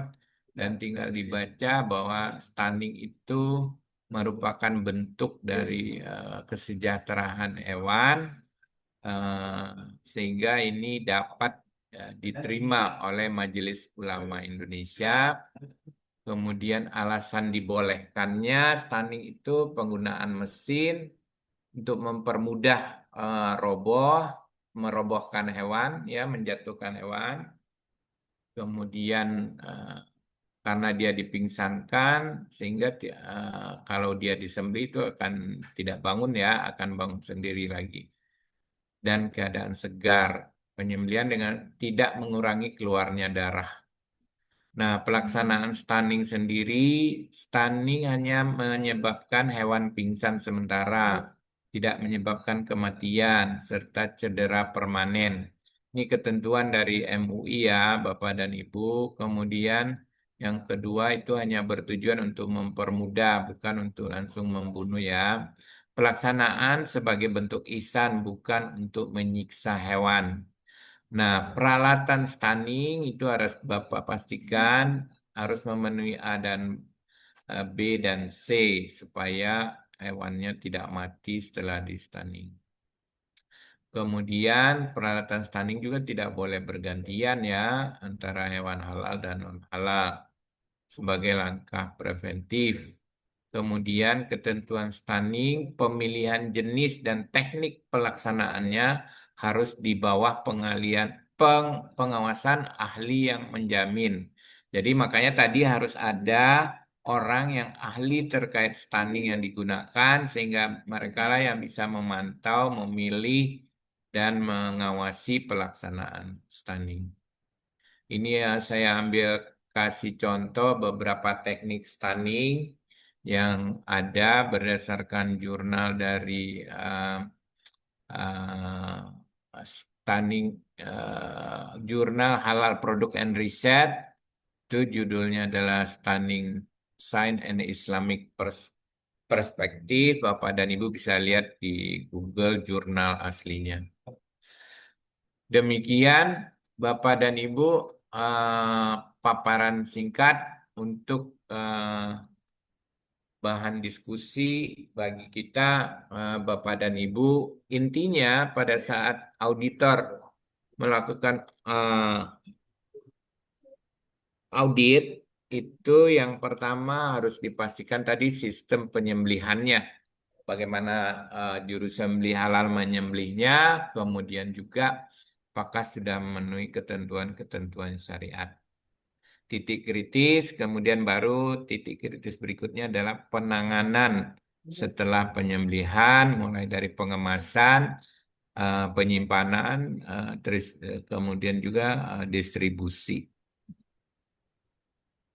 dan tinggal dibaca bahwa stunning itu merupakan bentuk dari kesejahteraan hewan, eh, sehingga ini dapat diterima oleh Majelis Ulama Indonesia. Kemudian alasan dibolehkannya stunning itu penggunaan mesin untuk mempermudah merobohkan hewan, ya, menjatuhkan hewan. Kemudian karena dia dipingsankan sehingga kalau dia disembelih itu akan tidak bangun ya, akan bangun sendiri lagi dan keadaan segar. Penyembelihan dengan tidak mengurangi keluarnya darah. Nah, pelaksanaan stunning sendiri, stunning hanya menyebabkan hewan pingsan sementara, tidak menyebabkan kematian serta cedera permanen. Ini ketentuan dari MUI ya, Bapak dan Ibu. Kemudian yang kedua itu hanya bertujuan untuk mempermudah, bukan untuk langsung membunuh ya. Pelaksanaan sebagai bentuk ihsan, bukan untuk menyiksa hewan. Nah, peralatan stunning itu harus Bapak pastikan harus memenuhi A dan B dan C supaya hewannya tidak mati setelah di stunning. Kemudian peralatan stunning juga tidak boleh bergantian ya antara hewan halal dan non halal sebagai langkah preventif. Kemudian ketentuan stunning, pemilihan jenis dan teknik pelaksanaannya harus di bawah pengawasan ahli yang menjamin. Jadi makanya tadi harus ada orang yang ahli terkait stunning yang digunakan sehingga mereka lah yang bisa memantau, memilih, dan mengawasi pelaksanaan stunning. Ini ya saya ambil kasih contoh beberapa teknik stunning yang ada berdasarkan jurnal dari stunning jurnal Halal Product and Research. Itu judulnya adalah Stunning Science and Islamic Perspective. Bapak dan Ibu bisa lihat di Google jurnal aslinya. Demikian Bapak dan Ibu, eh, paparan singkat untuk bahan diskusi bagi kita, Bapak dan Ibu. Intinya pada saat auditor melakukan audit itu yang pertama harus dipastikan tadi sistem penyembelihannya. Bagaimana juru sembelih halal menyembelihnya, kemudian juga apakah sudah memenuhi ketentuan-ketentuan syariat. Titik kritis, kemudian baru titik kritis berikutnya adalah penanganan setelah penyembelihan, mulai dari pengemasan, penyimpanan, terus kemudian juga distribusi.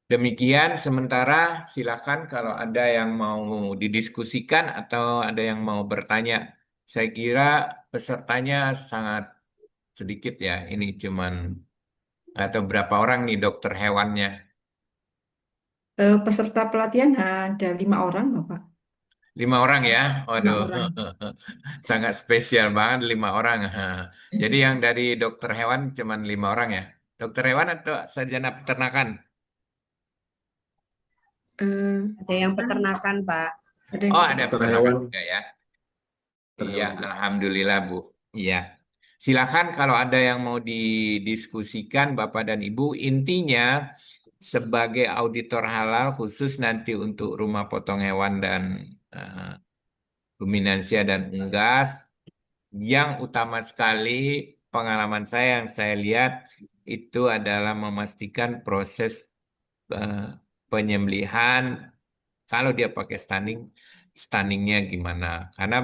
Demikian sementara silakan kalau ada yang mau didiskusikan atau ada yang mau bertanya. Saya kira pesertanya sangat sedikit ya. Ini cuman atau berapa orang nih dokter hewannya? Peserta pelatihan ada 5 orang, Bapak. 5 orang ya. Lima Waduh, orang. sangat spesial banget 5 orang. Jadi yang dari dokter hewan cuman 5 orang ya. Dokter hewan atau sarjana peternakan? Eh, Ada yang peternakan, Pak. ada yang Oh, ada peserta. peternakan juga ya. Iya, alhamdulillah Bu. Iya. Silakan kalau ada yang mau didiskusikan Bapak dan Ibu. Intinya sebagai auditor halal khusus nanti untuk rumah potong hewan dan eh, ruminansia dan unggas, yang utama sekali pengalaman saya yang saya lihat itu adalah memastikan proses eh, penyembelihan kalau dia pakai stunningnya gimana. Karena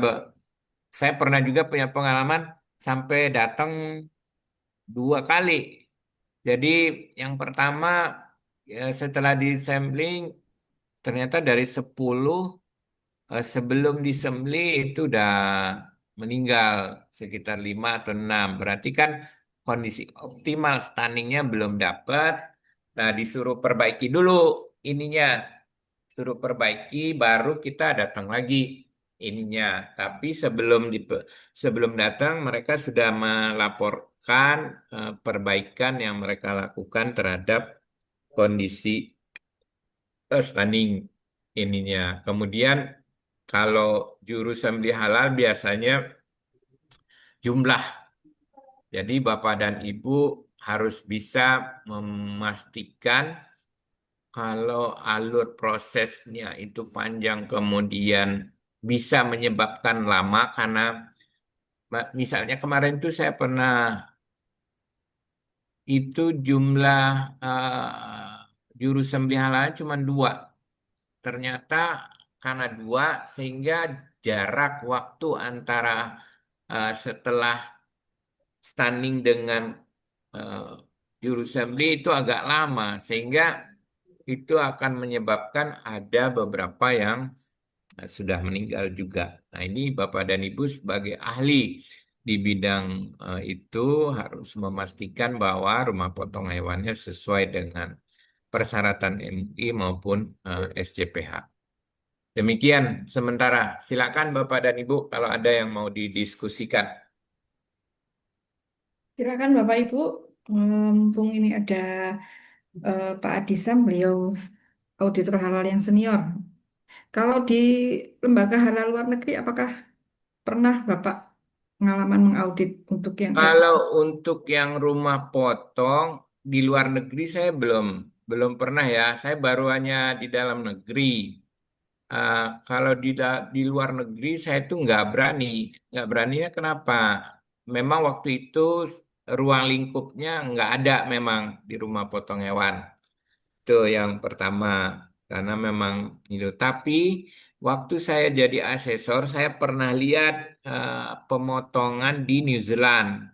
saya pernah juga punya pengalaman sampai datang 2 kali. Jadi yang pertama ya, setelah disampling ternyata dari 10 sebelum disembelih itu udah meninggal sekitar 5 atau 6. Berarti kan kondisi optimal stunningnya belum dapat. Nah, disuruh perbaiki dulu ininya. Suruh perbaiki baru kita datang lagi ininya. Tapi sebelum datang mereka sudah melaporkan perbaikan yang mereka lakukan terhadap kondisi stunning ininya. Kemudian kalau juru sembelih halal biasanya jumlah. Jadi Bapak dan Ibu harus bisa memastikan kalau alur prosesnya itu panjang kemudian bisa menyebabkan lama karena misalnya kemarin tuh saya pernah itu jumlah juru sembelih halal cuma 2. Ternyata karena 2 sehingga jarak waktu antara setelah stunning dengan eh, juru sembelih itu agak lama sehingga itu akan menyebabkan ada beberapa yang sudah meninggal juga. Nah, ini Bapak dan Ibu sebagai ahli di bidang itu harus memastikan bahwa rumah potong hewannya sesuai dengan persyaratan MUI maupun SCPH. Demikian sementara. Silakan Bapak dan Ibu kalau ada yang mau didiskusikan. Silakan Bapak Ibu, mumpung ini ada Pak Adisam, beliau auditor halal yang senior. Kalau di lembaga halal luar negeri, apakah pernah Bapak pengalaman mengaudit untuk yang kayak Kalau untuk yang rumah potong di luar negeri saya belum pernah ya. Saya baru hanya di dalam negeri. Kalau di luar negeri saya tuh nggak beraninya kenapa? Memang waktu itu ruang lingkupnya nggak ada memang di rumah potong hewan. Itu yang pertama karena memang itu. Tapi waktu saya jadi asesor saya pernah lihat pemotongan di New Zealand.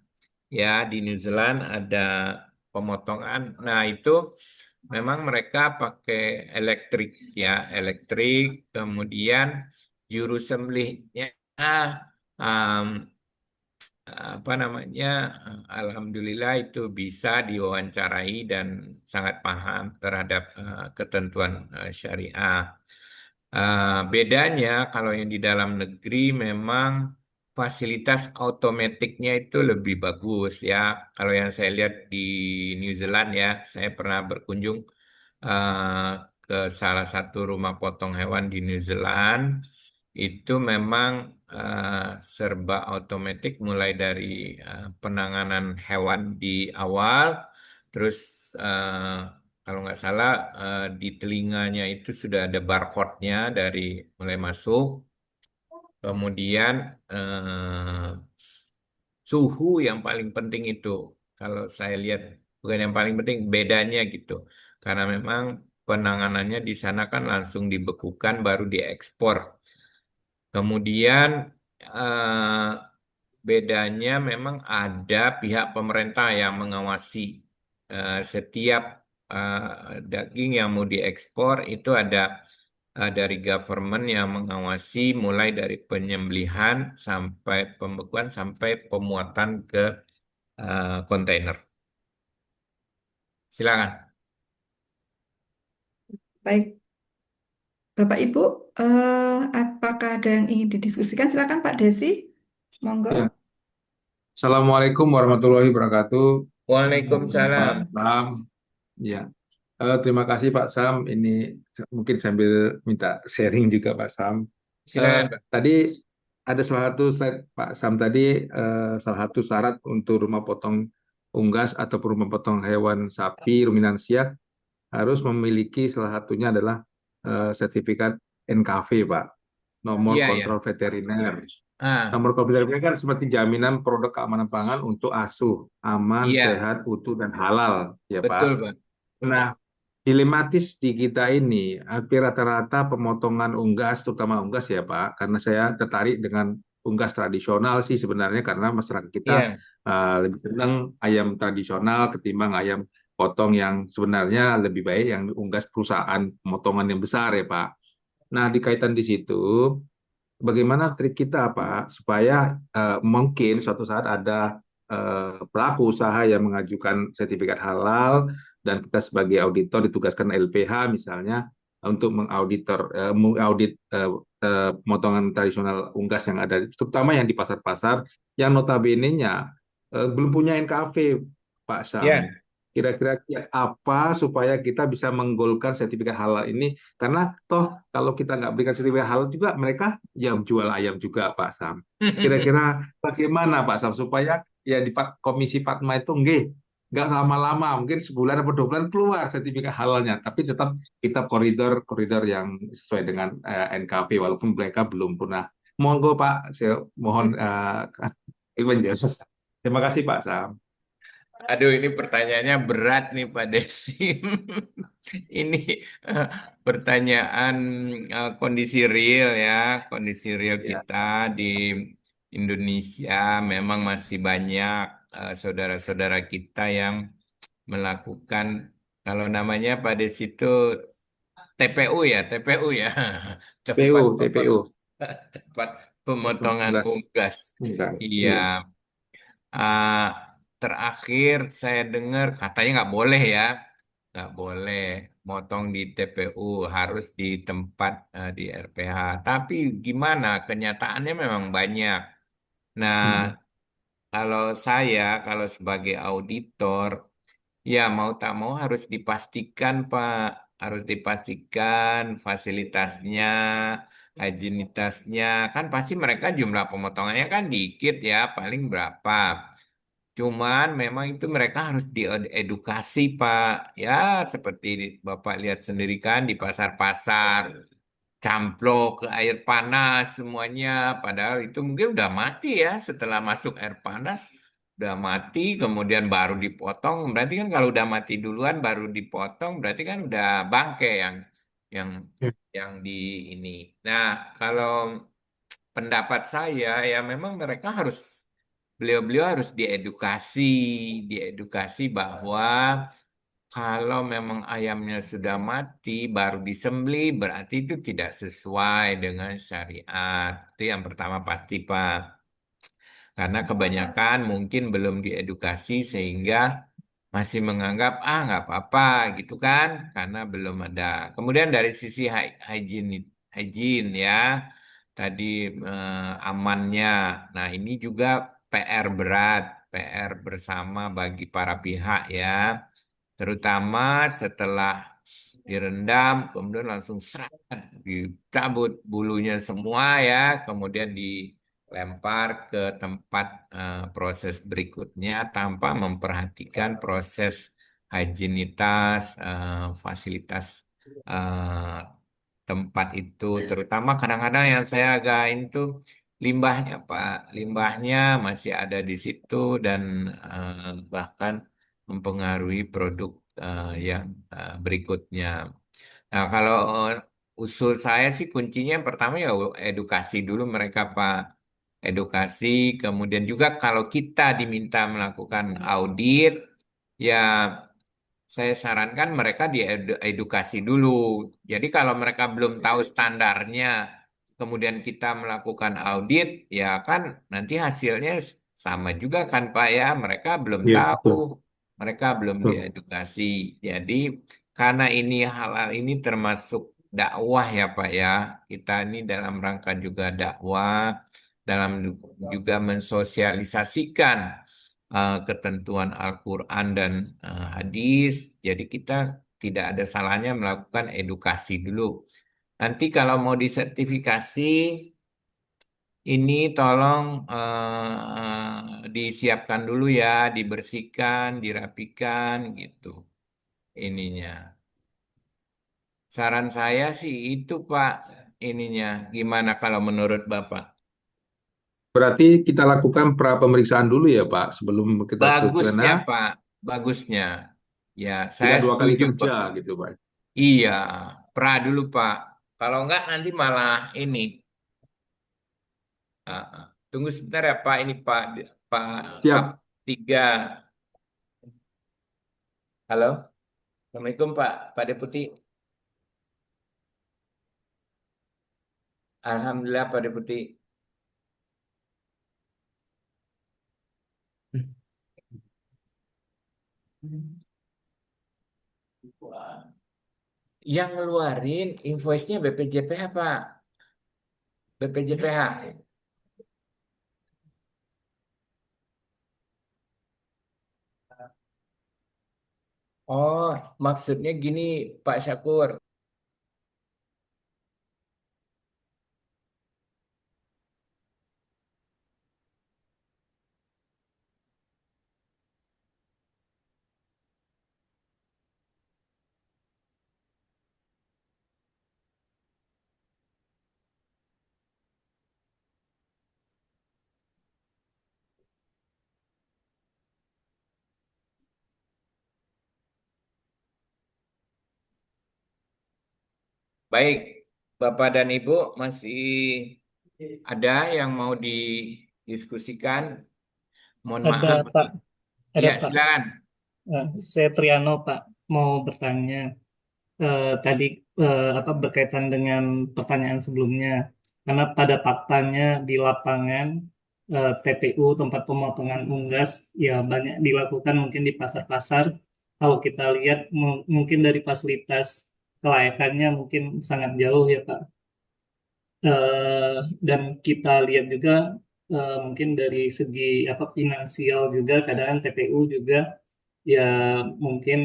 Ya, di New Zealand ada pemotongan. Nah, itu memang mereka pakai elektrik ya, elektrik. Kemudian juru sembelihnya um, apa namanya? Alhamdulillah itu bisa diwawancarai dan sangat paham terhadap ketentuan syariah. Bedanya kalau yang di dalam negeri memang fasilitas otomatiknya itu lebih bagus ya. Kalau yang saya lihat di New Zealand ya, saya pernah berkunjung eh, ke salah satu rumah potong hewan di New Zealand. Itu memang serba otomatik mulai dari penanganan hewan di awal, terus eh, kalau nggak salah di telinganya itu sudah ada barcode-nya dari mulai masuk. Kemudian suhu yang paling penting itu, kalau saya lihat bukan yang paling penting, bedanya gitu. Karena memang penanganannya di sana kan langsung dibekukan baru diekspor. Kemudian eh, bedanya memang ada pihak pemerintah yang mengawasi setiap daging yang mau diekspor itu ada dari government yang mengawasi mulai dari penyembelihan sampai pembekuan sampai pemuatan ke kontainer. Silakan. baik Bapak Ibu, apakah ada yang ingin didiskusikan? Silakan Pak Desi, monggo. Ya. Assalamualaikum warahmatullahi wabarakatuh. Waalaikumsalam. Pak Sam, ya. Terima kasih Pak Sam. Ini mungkin sambil minta sharing juga Pak Sam. Silakan, Pak. Tadi ada salah satu slide Pak Sam tadi, salah satu syarat untuk rumah potong unggas atau rumah potong hewan sapi ruminansia harus memiliki salah satunya adalah sertifikat NKV Pak, nomor Iya, kontrol iya. veteriner. Ah, Nomor komputer ini kan seperti jaminan produk keamanan pangan untuk asuh, aman, iya, sehat, utuh, dan halal, ya betul, Pak. Pak. Nah, dilematis di kita ini, hampir rata-rata pemotongan unggas, terutama unggas ya Pak, karena saya tertarik dengan unggas tradisional sih sebenarnya karena masyarakat kita Iya. lebih senang ayam tradisional ketimbang ayam potong yang sebenarnya lebih baik yang unggas perusahaan pemotongan yang besar ya Pak. Nah, di kaitan di situ, bagaimana trik kita Pak supaya mungkin suatu saat ada pelaku usaha yang mengajukan sertifikat halal dan kita sebagai auditor ditugaskan LPH misalnya untuk mengaudit pemotongan tradisional unggas yang ada, terutama yang di pasar-pasar yang notabene-nya belum punya NKV, Pak Sam. Ya. Kira-kira kiat apa supaya kita bisa menggolkan sertifikat halal ini? Karena toh kalau kita nggak berikan sertifikat halal juga mereka yang jual ayam juga Pak Sam. Kira-kira bagaimana Pak Sam supaya ya di Komisi Fatma itu nggak lama-lama mungkin sebulan atau 2 bulan keluar sertifikat halalnya, tapi tetap kita koridor-koridor yang sesuai dengan NKP walaupun mereka belum pernah. Monggo Pak, saya mohon penjelasan. Terima kasih Pak Sam. Aduh, ini pertanyaannya berat nih Pak Desi. Ini eh, pertanyaan kondisi real ya, kondisi real Ya, kita di Indonesia memang masih banyak saudara-saudara kita yang melakukan, kalau namanya Pak Desi itu TPU ya, TPU ya, tempat TPU, TPU, tempat pemotongan unggas, unggas. unggas. Iya. Iya. Ah, terakhir saya dengar katanya nggak boleh ya, nggak boleh motong di TPU, harus di tempat di RPH. Tapi gimana? Kenyataannya memang banyak. Nah, Hmm. kalau sebagai auditor, ya mau tak mau harus dipastikan Pak, harus dipastikan fasilitasnya, higienitasnya. Kan pasti mereka jumlah pemotongannya kan dikit ya, paling berapa. Cuman memang itu mereka harus diedukasi, Pak. Ya, seperti Bapak lihat sendiri kan di pasar-pasar, camplok ke air panas semuanya. Padahal itu mungkin udah mati ya setelah masuk air panas. Udah mati, kemudian baru dipotong. Berarti kan kalau udah mati duluan baru dipotong, berarti kan udah bangke yang yang di ini. Nah, kalau pendapat saya ya memang mereka harus, beliau-beliau harus diedukasi, diedukasi bahwa kalau memang ayamnya sudah mati baru disembelih berarti itu tidak sesuai dengan syariat. Itu yang pertama pasti, Pak. Karena kebanyakan mungkin belum diedukasi sehingga masih menganggap nggak apa-apa gitu kan, karena belum ada. Kemudian dari sisi hygiene ya, tadi amannya. Nah ini juga PR berat, PR bersama bagi para pihak ya, terutama setelah direndam, kemudian langsung serat, dicabut bulunya semua ya, kemudian dilempar ke tempat proses berikutnya tanpa memperhatikan proses higienitas, fasilitas eh, tempat itu, terutama kadang-kadang yang saya agak itu limbahnya, Pak. Limbahnya masih ada di situ dan bahkan mempengaruhi produk yang berikutnya. Nah, kalau usul saya sih kuncinya yang pertama ya edukasi dulu mereka, Pak. Edukasi, kemudian juga kalau kita diminta melakukan audit, ya saya sarankan mereka diedukasi dulu. Jadi kalau mereka belum tahu standarnya, kemudian kita melakukan audit, ya kan nanti hasilnya sama juga kan Pak ya. Mereka belum Iya, tahu, betul. mereka belum Betul. diedukasi. Jadi karena ini hal-hal ini termasuk dakwah ya Pak ya. Kita ini dalam rangka juga dakwah, dalam juga mensosialisasikan ketentuan Al-Quran dan hadis. Jadi kita tidak ada salahnya melakukan edukasi dulu. Nanti kalau mau disertifikasi, ini tolong disiapkan dulu ya, dibersihkan, dirapikan gitu ininya. Saran saya sih itu Pak ininya. Gimana kalau menurut Bapak? Berarti kita lakukan pra pemeriksaan dulu ya Pak sebelum kita ke Bagusnya sana. Pak, bagusnya. Ya, saya Tidak dua kali setuju, Pak. kerja gitu, Pak. Iya, pra dulu, Pak. Kalau enggak nanti malah ini. Tunggu sebentar ya, Pak. Ini Pak, Pak Kap Siap. 3. Halo, Assalamualaikum, Pak. Pak Deputi. Alhamdulillah, Pak Deputi. Yang ngeluarin invoice-nya BPJPH, Pak. BPJPH. Oh, maksudnya gini, Pak Syakur. Baik, Bapak dan Ibu masih ada yang mau didiskusikan? Mohon Ada maaf. Pak, ada Iya, Pak. silakan. Saya Triano Pak, mau bertanya. Tadi apa berkaitan dengan pertanyaan sebelumnya, karena pada faktanya di lapangan TPU tempat pemotongan unggas ya banyak dilakukan mungkin di pasar-pasar. Kalau kita lihat mungkin dari fasilitas kelayakannya mungkin sangat jauh ya Pak. Eh, dan kita lihat juga mungkin dari segi apa finansial juga kadang TPU juga ya mungkin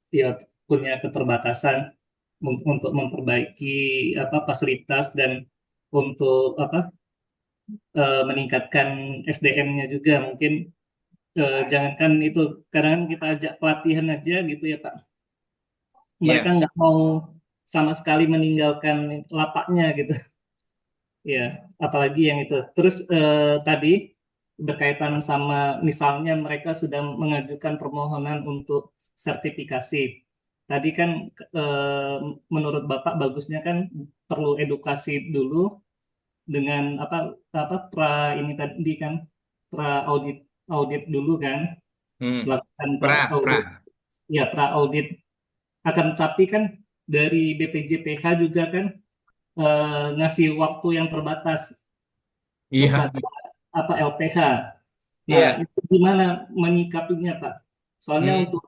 ya punya keterbatasan untuk memperbaiki apa fasilitas dan untuk apa meningkatkan SDM-nya juga mungkin jangankan itu kadang kita ajak pelatihan aja gitu ya Pak, mereka Iya, nggak mau sama sekali meninggalkan lapaknya gitu. Ya, apalagi yang itu. Terus tadi berkaitan sama misalnya mereka sudah mengajukan permohonan untuk sertifikasi. Tadi kan eh, menurut Bapak bagusnya kan perlu edukasi dulu dengan apa pra ini tadi kan pra audit audit dulu kan, hmm. melakukan pra Pra, audit. pra. Ya, pra audit. Akan tapi kan dari BPJPH juga kan ngasih waktu yang terbatas Iya, kepada apa LPH. Nah, iya. itu gimana menyikapinya, Pak? Soalnya Hmm. untuk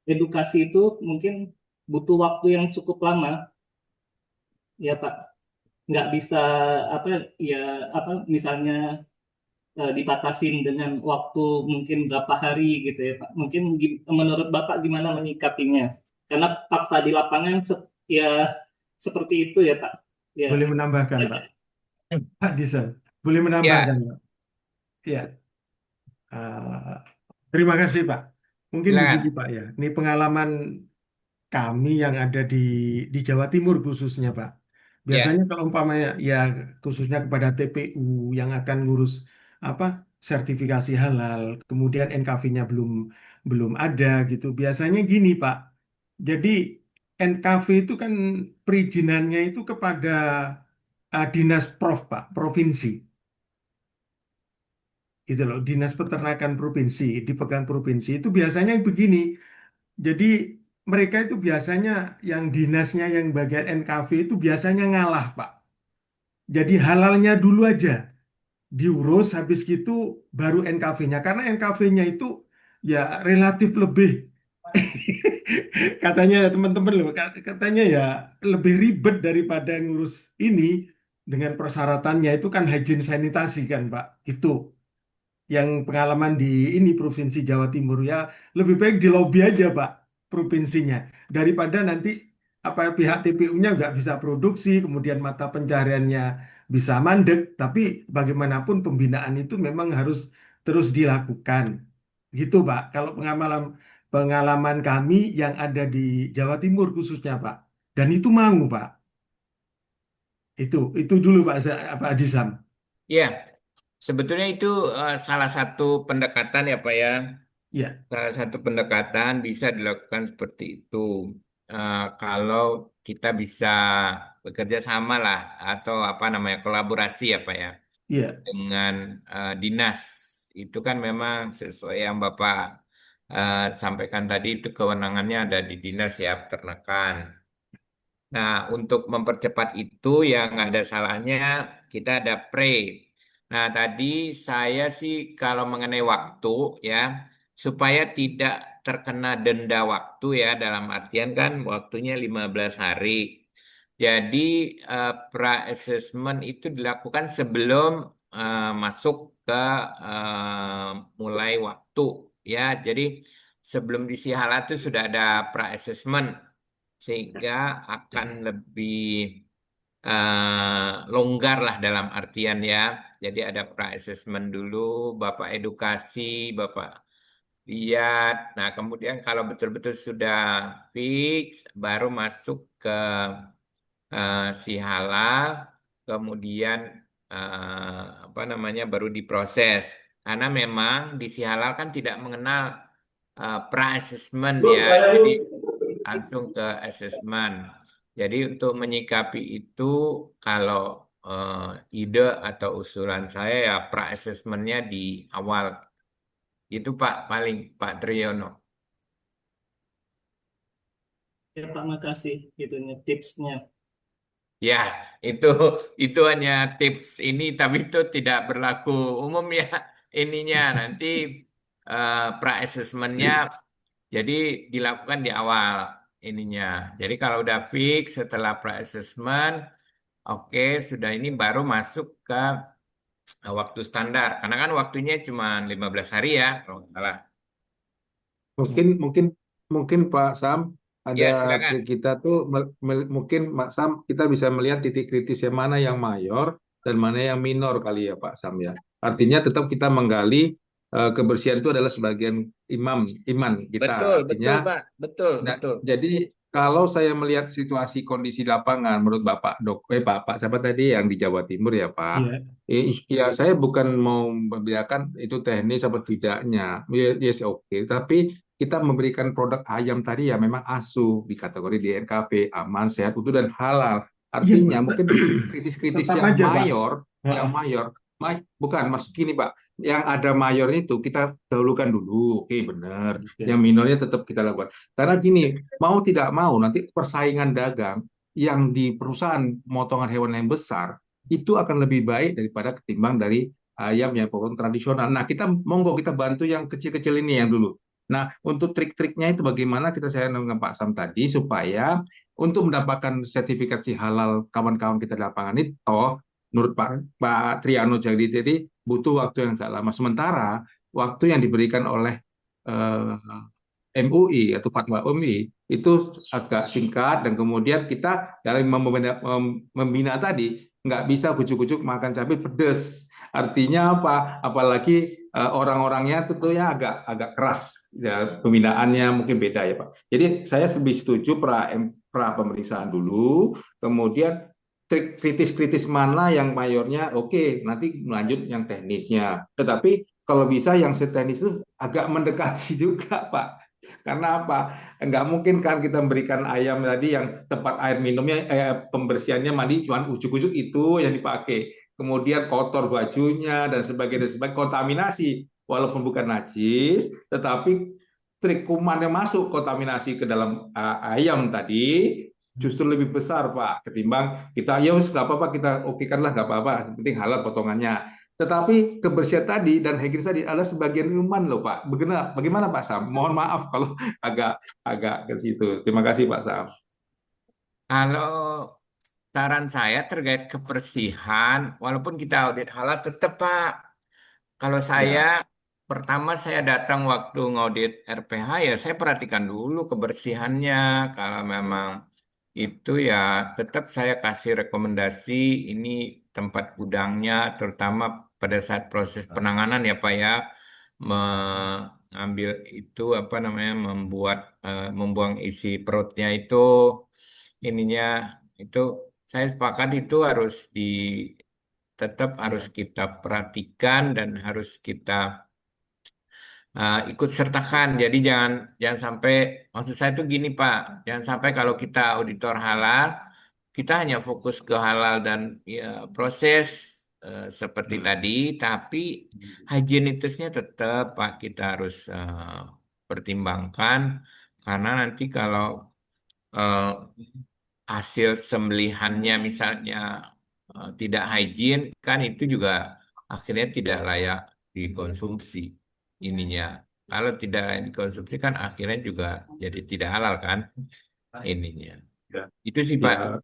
edukasi itu mungkin butuh waktu yang cukup lama, ya Pak. Nggak bisa apa ya apa misalnya dibatasin dengan waktu mungkin berapa hari gitu ya Pak. Mungkin menurut Bapak gimana menyikapinya? Karena fakta di lapangan ya seperti itu ya Pak. Ya. Boleh menambahkan, Pak. Pak Disa, boleh menambahkan, Ya, Pak. Ya, eh, terima kasih, Pak. Mungkin begini, silakan. Pak ya. Ini pengalaman kami yang ada di Jawa Timur khususnya, Pak. Biasanya Ya, kalau umpamanya ya khususnya kepada TPU yang akan ngurus apa sertifikasi halal, kemudian NKV-nya belum belum ada gitu. Biasanya gini, Pak. Jadi NKV itu kan perizinannya itu kepada Dinas Prof, Pak, provinsi. Gitu loh, Dinas Peternakan Provinsi, dipegang provinsi itu biasanya begini. Jadi mereka itu biasanya yang dinasnya yang bagian NKV itu biasanya ngalah, Pak. Jadi halalnya dulu aja diurus, habis gitu baru NKV-nya. Karena NKV-nya itu ya relatif lebih katanya teman-teman loh, katanya ya lebih ribet daripada ngurus ini dengan persyaratannya itu kan hygiene sanitasi kan, Pak. Itu yang pengalaman di ini Provinsi Jawa Timur ya lebih baik di lobi aja Pak provinsinya daripada nanti apa pihak TPU-nya nggak bisa produksi kemudian mata pencahariannya bisa mandek tapi bagaimanapun pembinaan itu memang harus terus dilakukan gitu Pak kalau pengalaman pengalaman kami yang ada di Jawa Timur khususnya Pak dan itu mau Pak itu dulu Pak Adisam. ya. Sebetulnya itu salah satu pendekatan ya, Pak ya. Ya, salah satu pendekatan bisa dilakukan seperti itu. Kalau kita bisa bekerja sama lah atau apa namanya kolaborasi apa ya iya, dengan dinas. Itu kan memang sesuai yang Bapak sampaikan tadi itu kewenangannya ada di dinas ya peternakan. Nah, untuk mempercepat itu yang ada salahnya kita ada pre. Nah, tadi saya sih kalau mengenai waktu ya, supaya tidak terkena denda waktu ya, dalam artian kan waktunya 15 hari. Jadi pra-assessment itu dilakukan sebelum masuk ke mulai waktu ya. Jadi sebelum di Sihala itu sudah ada pra-assessment sehingga akan lebih longgar lah dalam artian ya. Jadi ada pra-assessment dulu, Bapak edukasi, Bapak lihat. Nah, kemudian kalau betul-betul sudah fix, baru masuk ke si halal, kemudian apa namanya baru diproses. Karena memang di si halal kan tidak mengenal pra-assessment ya. Jadi langsung ke assessment. Jadi untuk menyikapi itu kalau ide atau usulan saya ya pra-assessmentnya di awal. Itu Pak paling Pak Triyono. Ya Pak, makasih itunya tipsnya. Ya, itu itu hanya tips ini tapi itu tidak berlaku umum ya ininya nanti pra-assessmentnya jadi dilakukan di awal ininya. Jadi kalau udah fix setelah pra-assessment oke, sudah ini baru masuk ke waktu standar. Karena kan waktunya cuma 15 hari ya, kalau nggak salah. Mungkin mungkin mungkin Pak Sam ada Ya, silakan. trik kita tuh mungkin Pak Sam kita bisa melihat titik kritis yang mana yang mayor dan mana yang minor kali ya Pak Sam ya. Artinya tetap kita menggali kebersihan itu adalah sebagian iman kita. Betul, Artinya betul, Pak. Betul, nah, betul. jadi kalau saya melihat situasi kondisi lapangan, menurut Bapak Bapak siapa tadi yang di Jawa Timur ya Pak? iya, Ya saya bukan mau membedakan itu teknis atau tidaknya, yes oke. Tapi kita memberikan produk ayam tadi ya memang ASU di kategori DNKP, aman, sehat, utuh dan halal. iya, Artinya mungkin kritis-kritis tetap aja Pak. yang Heeh, mayor, bukan mas gini Pak, yang ada mayor itu kita dahulukan dulu, oke benar. Yang oke. minornya tetap kita lakukan. Karena gini, mau tidak mau nanti persaingan dagang yang di perusahaan pemotongan hewan yang besar itu akan lebih baik daripada ketimbang dari ayam yang potong tradisional. Nah, kita monggo kita bantu yang kecil-kecil ini yang dulu. Nah, untuk trik-triknya itu bagaimana kita saya dengan Pak Sam tadi supaya untuk mendapatkan sertifikasi halal kawan-kawan kita di lapangan itu, toh menurut Pak Triano jadi butuh waktu yang sangat lama. Sementara waktu yang diberikan oleh MUI atau fatwa MUI itu agak singkat dan kemudian kita dalam membina tadi nggak bisa kucuk-kucuk makan cabai pedes. Artinya apa? Apalagi orang-orangnya tentunya agak agak keras ya, pembinaannya mungkin beda ya Pak. Jadi saya lebih setuju pra pemeriksaan dulu, kemudian kritis-kritis mana yang mayornya oke, nanti lanjut yang teknisnya. Tetapi kalau bisa yang seteknis itu agak mendekati juga Pak. Karena apa? Nggak mungkin kan kita memberikan ayam tadi yang tempat air minumnya, pembersihannya mandi cuma ujuk-ujuk itu yang dipakai. Kemudian kotor bajunya dan sebagainya, kontaminasi. Walaupun bukan najis, tetapi trik kuman yang masuk kontaminasi ke dalam ayam tadi justru lebih besar Pak ketimbang kita ya nggak apa-apa kita oke kan lah nggak apa-apa yang penting halal potongannya tetapi kebersihan tadi dan higienis tadi adalah sebagian iman loh Pak. Bagaimana Pak Sam? Mohon maaf kalau agak agak ke situ. Terima kasih Pak Sam. Kalau saran saya terkait kebersihan, walaupun kita audit halal, tetap Pak. Kalau saya Ya, pertama saya datang waktu ngaudit RPH ya saya perhatikan dulu kebersihannya. Kalau memang itu ya tetap saya kasih rekomendasi ini tempat gudangnya terutama pada saat proses penanganan ya Pak ya mengambil itu apa namanya membuang isi perutnya itu ininya itu saya sepakat itu harus tetap harus Iya, kita perhatikan dan harus kita ikut sertakan. Jadi jangan sampai, maksud saya itu gini Pak, jangan sampai kalau kita auditor halal, kita hanya fokus ke halal dan ya, proses seperti tadi, tapi higienitasnya tetap Pak kita harus pertimbangkan, karena nanti kalau eh, hasil sembelihannya misalnya tidak hygiene, kan itu juga akhirnya tidak layak dikonsumsi ininya. Kalau tidak layak dikonsumsi kan akhirnya juga jadi tidak halal kan ininya. Ya, Itu sih Pak. ya,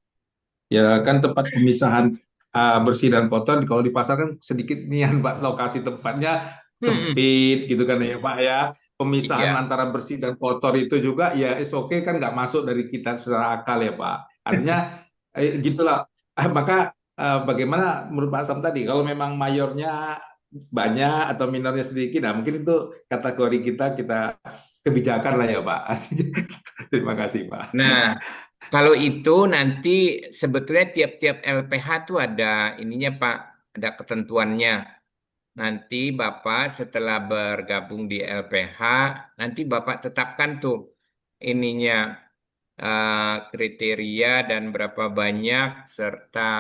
ya kan tempat pemisahan bersih dan kotor kalau di pasar kan sedikit nian Pak, lokasi tempatnya Hmm, sempit gitu kan ya Pak ya. Pemisahan iya. antara bersih dan kotor itu juga ya is oke kan nggak masuk dari kita secara akal ya Pak. Artinya gitulah. Maka bagaimana menurut Pak Sam tadi kalau memang mayornya banyak atau minornya sedikit, nah mungkin itu kategori kita kebijakan lah ya Pak. Terima kasih Pak. Nah, kalau itu nanti sebetulnya tiap-tiap LPH tuh ada ininya Pak, ada ketentuannya. Nanti Bapak setelah bergabung di LPH, nanti Bapak tetapkan tuh ininya kriteria dan berapa banyak serta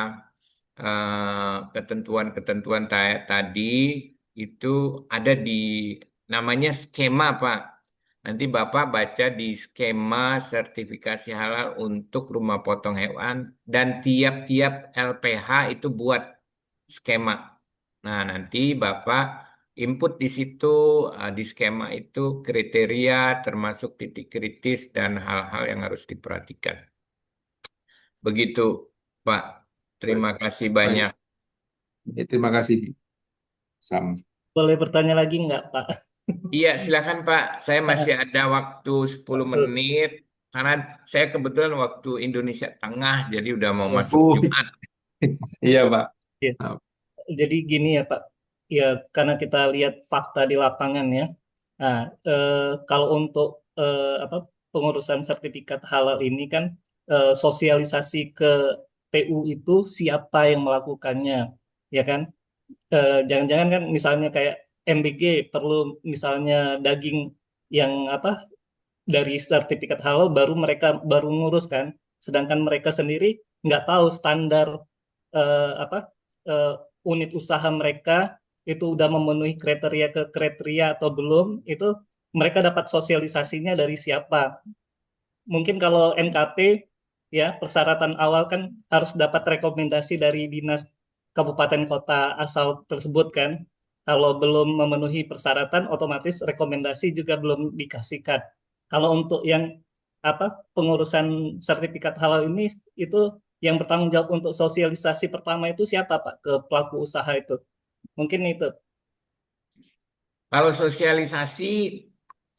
ketentuan-ketentuan tadi itu ada di namanya skema Pak. Nanti Bapak baca di skema sertifikasi halal untuk rumah potong hewan dan tiap-tiap LPH itu buat skema. Nah, nanti Bapak input di situ di skema itu kriteria termasuk titik kritis dan hal-hal yang harus diperhatikan. Begitu, Pak. Terima kasih Baik, banyak. terima kasih Sam. Boleh bertanya lagi nggak, Pak? Iya, silakan Pak. Saya masih ada waktu 10 Waktu. menit karena saya kebetulan waktu Indonesia Tengah jadi udah mau masuk Oh, Jumat. iya Pak. Ya. Jadi gini ya Pak, ya karena kita lihat fakta di lapangan ya. Nah, kalau untuk apa pengurusan sertifikat halal ini kan sosialisasi ke TU itu siapa yang melakukannya, ya kan? Jangan-jangan kan misalnya kayak MBG perlu misalnya daging yang apa dari sertifikat halal baru mereka baru ngurus kan, sedangkan mereka sendiri nggak tahu standar apa eh, unit usaha mereka itu udah memenuhi kriteria ke kriteria atau belum, itu mereka dapat sosialisasinya dari siapa. Mungkin kalau NKP ya persyaratan awal kan harus dapat rekomendasi dari dinas kabupaten kota asal tersebut kan. Kalau belum memenuhi persyaratan otomatis rekomendasi juga belum dikasihkan. Kalau untuk yang apa pengurusan sertifikat halal ini itu yang bertanggung jawab untuk sosialisasi pertama itu siapa Pak ke pelaku usaha itu? Mungkin itu. Kalau sosialisasi,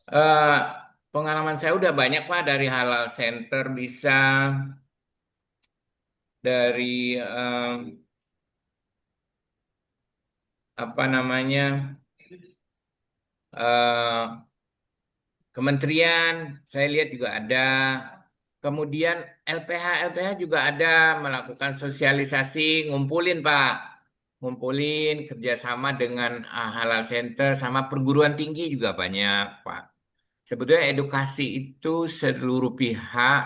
eh, pengalaman saya udah banyak Pak dari Halal Center bisa dari apa namanya eh, kementerian, saya lihat juga ada. Kemudian LPH juga ada melakukan sosialisasi, ngumpulin Pak, ngumpulin kerjasama dengan Halal Center sama perguruan tinggi juga banyak Pak. Sebetulnya edukasi itu seluruh pihak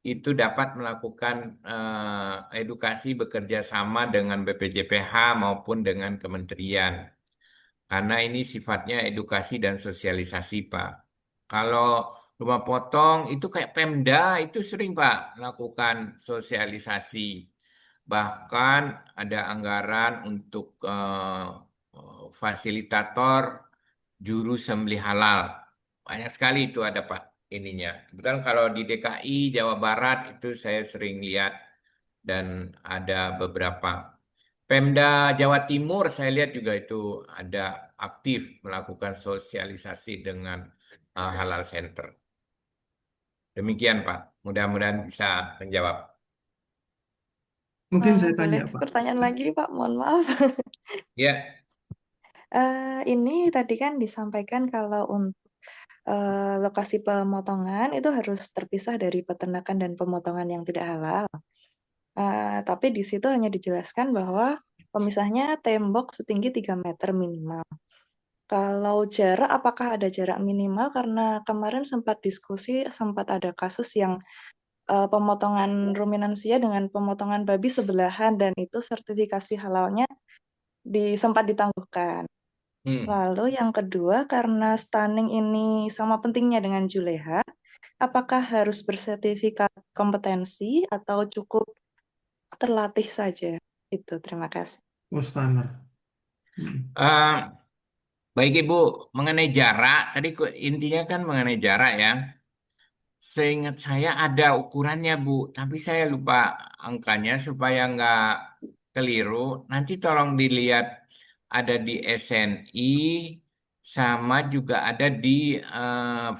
itu dapat melakukan edukasi bekerja sama dengan BPJPH maupun dengan kementerian. Karena ini sifatnya edukasi dan sosialisasi, Pak. Kalau rumah potong itu kayak Pemda itu sering, Pak, melakukan sosialisasi. Bahkan ada anggaran untuk fasilitator juru sembelih halal. Banyak sekali itu ada, Pak, ininya. Kebetulan kalau di DKI, Jawa Barat itu saya sering lihat dan ada beberapa. Pemda Jawa Timur saya lihat juga itu ada aktif melakukan sosialisasi dengan Halal Center. Demikian Pak, mudah-mudahan bisa menjawab. Mungkin saya Boleh tanya, Pak. pertanyaan lagi, Pak? Mohon maaf. Ya, Ini tadi kan disampaikan kalau untuk lokasi pemotongan itu harus terpisah dari peternakan dan pemotongan yang tidak halal. Tapi di situ hanya dijelaskan bahwa pemisahnya tembok setinggi 3 meter minimal. Kalau jarak, apakah ada jarak minimal? Karena kemarin sempat diskusi, sempat ada kasus yang pemotongan ruminansia dengan pemotongan babi sebelahan, dan itu sertifikasi halalnya sempat ditangguhkan. Hmm. Lalu yang kedua, karena stunning ini sama pentingnya dengan juleha, apakah harus bersertifikat kompetensi atau cukup terlatih saja? Itu, terima kasih. Oh, standar. Hmm. Eh, Baik Ibu, mengenai jarak, tadi intinya kan mengenai jarak ya. Seingat saya ada ukurannya Bu, tapi saya lupa angkanya supaya nggak keliru. Nanti tolong dilihat ada di SNI sama juga ada di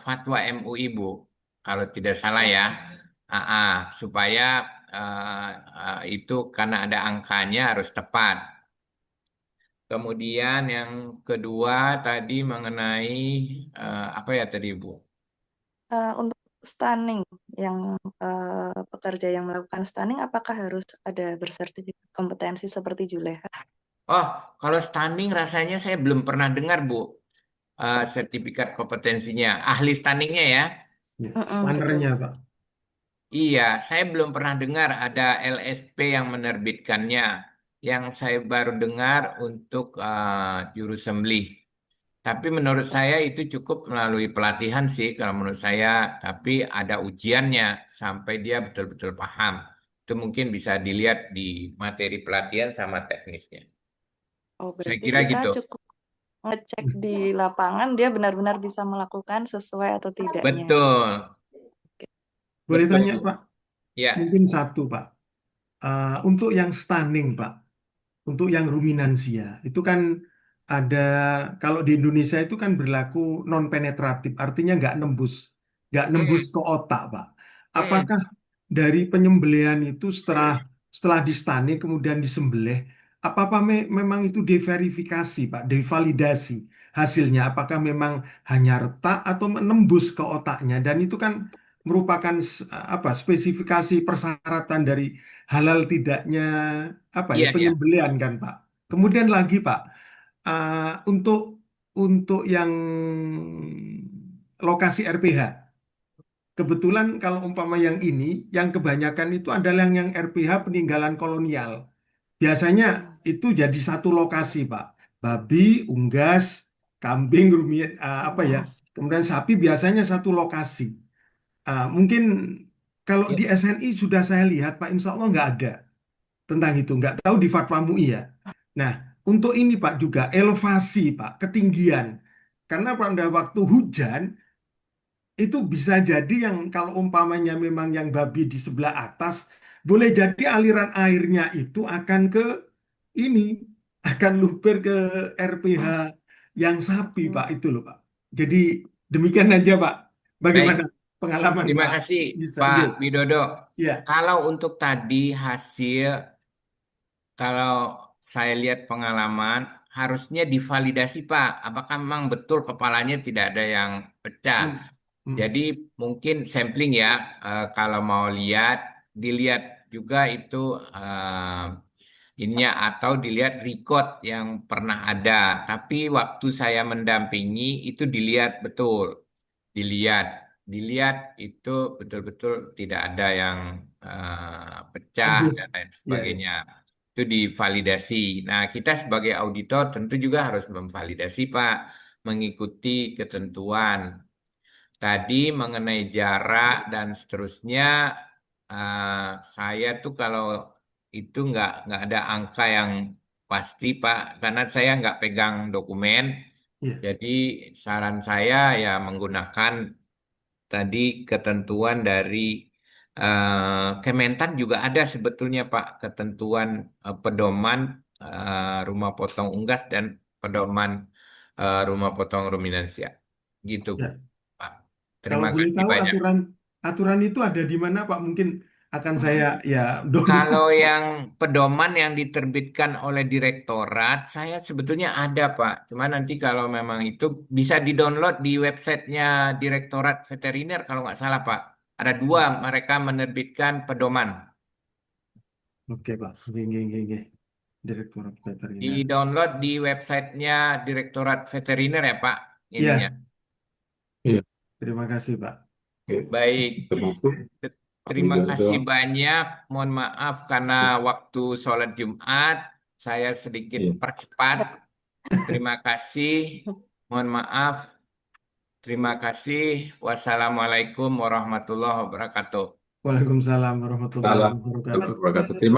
Fatwa MUI Bu, kalau tidak salah ya. Supaya itu karena ada angkanya harus tepat. Kemudian yang kedua tadi mengenai apa ya tadi Bu? Untuk stunning, yang pekerja yang melakukan stunning, apakah harus ada bersertifikat kompetensi seperti juleha? Oh, kalau stunning rasanya saya belum pernah dengar, Bu. Sertifikat kompetensinya. Ahli stunningnya ya. Ya, Betul. standarnya, Pak. Iya, saya belum pernah dengar ada LSP yang menerbitkannya. Yang saya baru dengar untuk juru sembelih. Tapi menurut saya itu cukup melalui pelatihan sih, kalau menurut saya. Tapi ada ujiannya sampai dia betul-betul paham. Itu mungkin bisa dilihat di materi pelatihan sama teknisnya. Oh, Saya berarti kira kita gitu. cukup ngecek di lapangan dia benar-benar bisa melakukan sesuai atau tidaknya. Betul, Boleh betul, tanya, Bu. Pak? Ya. Mungkin satu, Pak. Untuk yang stunning, Pak, untuk yang ruminansia, itu kan ada, kalau di Indonesia itu kan berlaku non penetratif, artinya nggak nembus Hmm, ke otak, Pak. hmm. Apakah dari penyembelihan itu setelah di stunning kemudian disembelih, apa memang itu diverifikasi, Pak, divalidasi hasilnya, apakah memang hanya retak atau menembus ke otaknya, dan itu kan merupakan apa spesifikasi persyaratan dari halal tidaknya apa ya Iya, iya. penyembelihan kan Pak. Kemudian lagi Pak, untuk yang lokasi RPH, kebetulan kalau umpama yang ini, yang kebanyakan itu adalah yang RPH peninggalan kolonial. Biasanya Hmm. itu jadi satu lokasi Pak. Babi, unggas, kambing, apa ya, Unggas. kemudian sapi biasanya satu lokasi. Mungkin kalau Iya. di SNI sudah saya lihat Pak, insya Allah nggak ada tentang itu. Nggak tahu di Fatwa MUI ya. Nah, untuk ini Pak juga elevasi Pak, ketinggian. Karena pada waktu hujan itu bisa jadi yang kalau umpamanya memang yang babi di sebelah atas, boleh jadi aliran airnya itu akan ke ini, akan luber ke RPH yang sapi Pak Hmm. itu loh Pak. Jadi demikian aja Pak. Bagaimana Baik, pengalaman terima Pak? kasih Bisa, Pak Nggih. Widodo. Ya. Kalau untuk tadi hasil, kalau saya lihat pengalaman, harusnya divalidasi Pak. Apakah memang betul kepalanya tidak ada yang pecah? Hmm. Hmm. Jadi mungkin sampling ya, kalau mau lihat, dilihat juga itu ininya atau dilihat record yang pernah ada. Tapi waktu saya mendampingi itu dilihat betul, dilihat, dilihat itu betul-betul tidak ada yang pecah Tembus. dan lain Ya, ya. sebagainya. Itu divalidasi. Nah, kita sebagai auditor tentu juga harus memvalidasi, Pak, mengikuti ketentuan. Tadi mengenai jarak dan seterusnya, eh, saya tuh kalau itu nggak ada angka yang pasti Pak, karena saya nggak pegang dokumen. Ya. Jadi saran saya ya menggunakan tadi ketentuan dari Kementan juga ada sebetulnya Pak, ketentuan pedoman rumah potong unggas dan pedoman rumah potong ruminansia. Gitu. Ya. Pak. Kalau Terima boleh kasih tahu banyak. aturan aturan itu ada di mana Pak? Mungkin akan saya ya download. Kalau yang pedoman yang diterbitkan oleh direktorat, saya sebetulnya ada, Pak. Cuma nanti kalau memang itu bisa di-download di websitenya Direktorat Veteriner kalau nggak salah, Pak. Ada dua mereka menerbitkan pedoman. Oke Pak. Oke, oke, oke, oke. Direktorat Veteriner. Di-download di websitenya Direktorat Veteriner ya Pak, Iya, ininya. Iya. terima kasih Pak. Baik, Termasuk terima juga kasih itu. banyak. Mohon maaf karena waktu sholat Jumat saya sedikit Iya. percepat. Terima kasih. Mohon maaf. Terima kasih. Wassalamualaikum warahmatullahi wabarakatuh. Waalaikumsalam warahmatullahi Salam wabarakatuh. wabarakatuh. Terima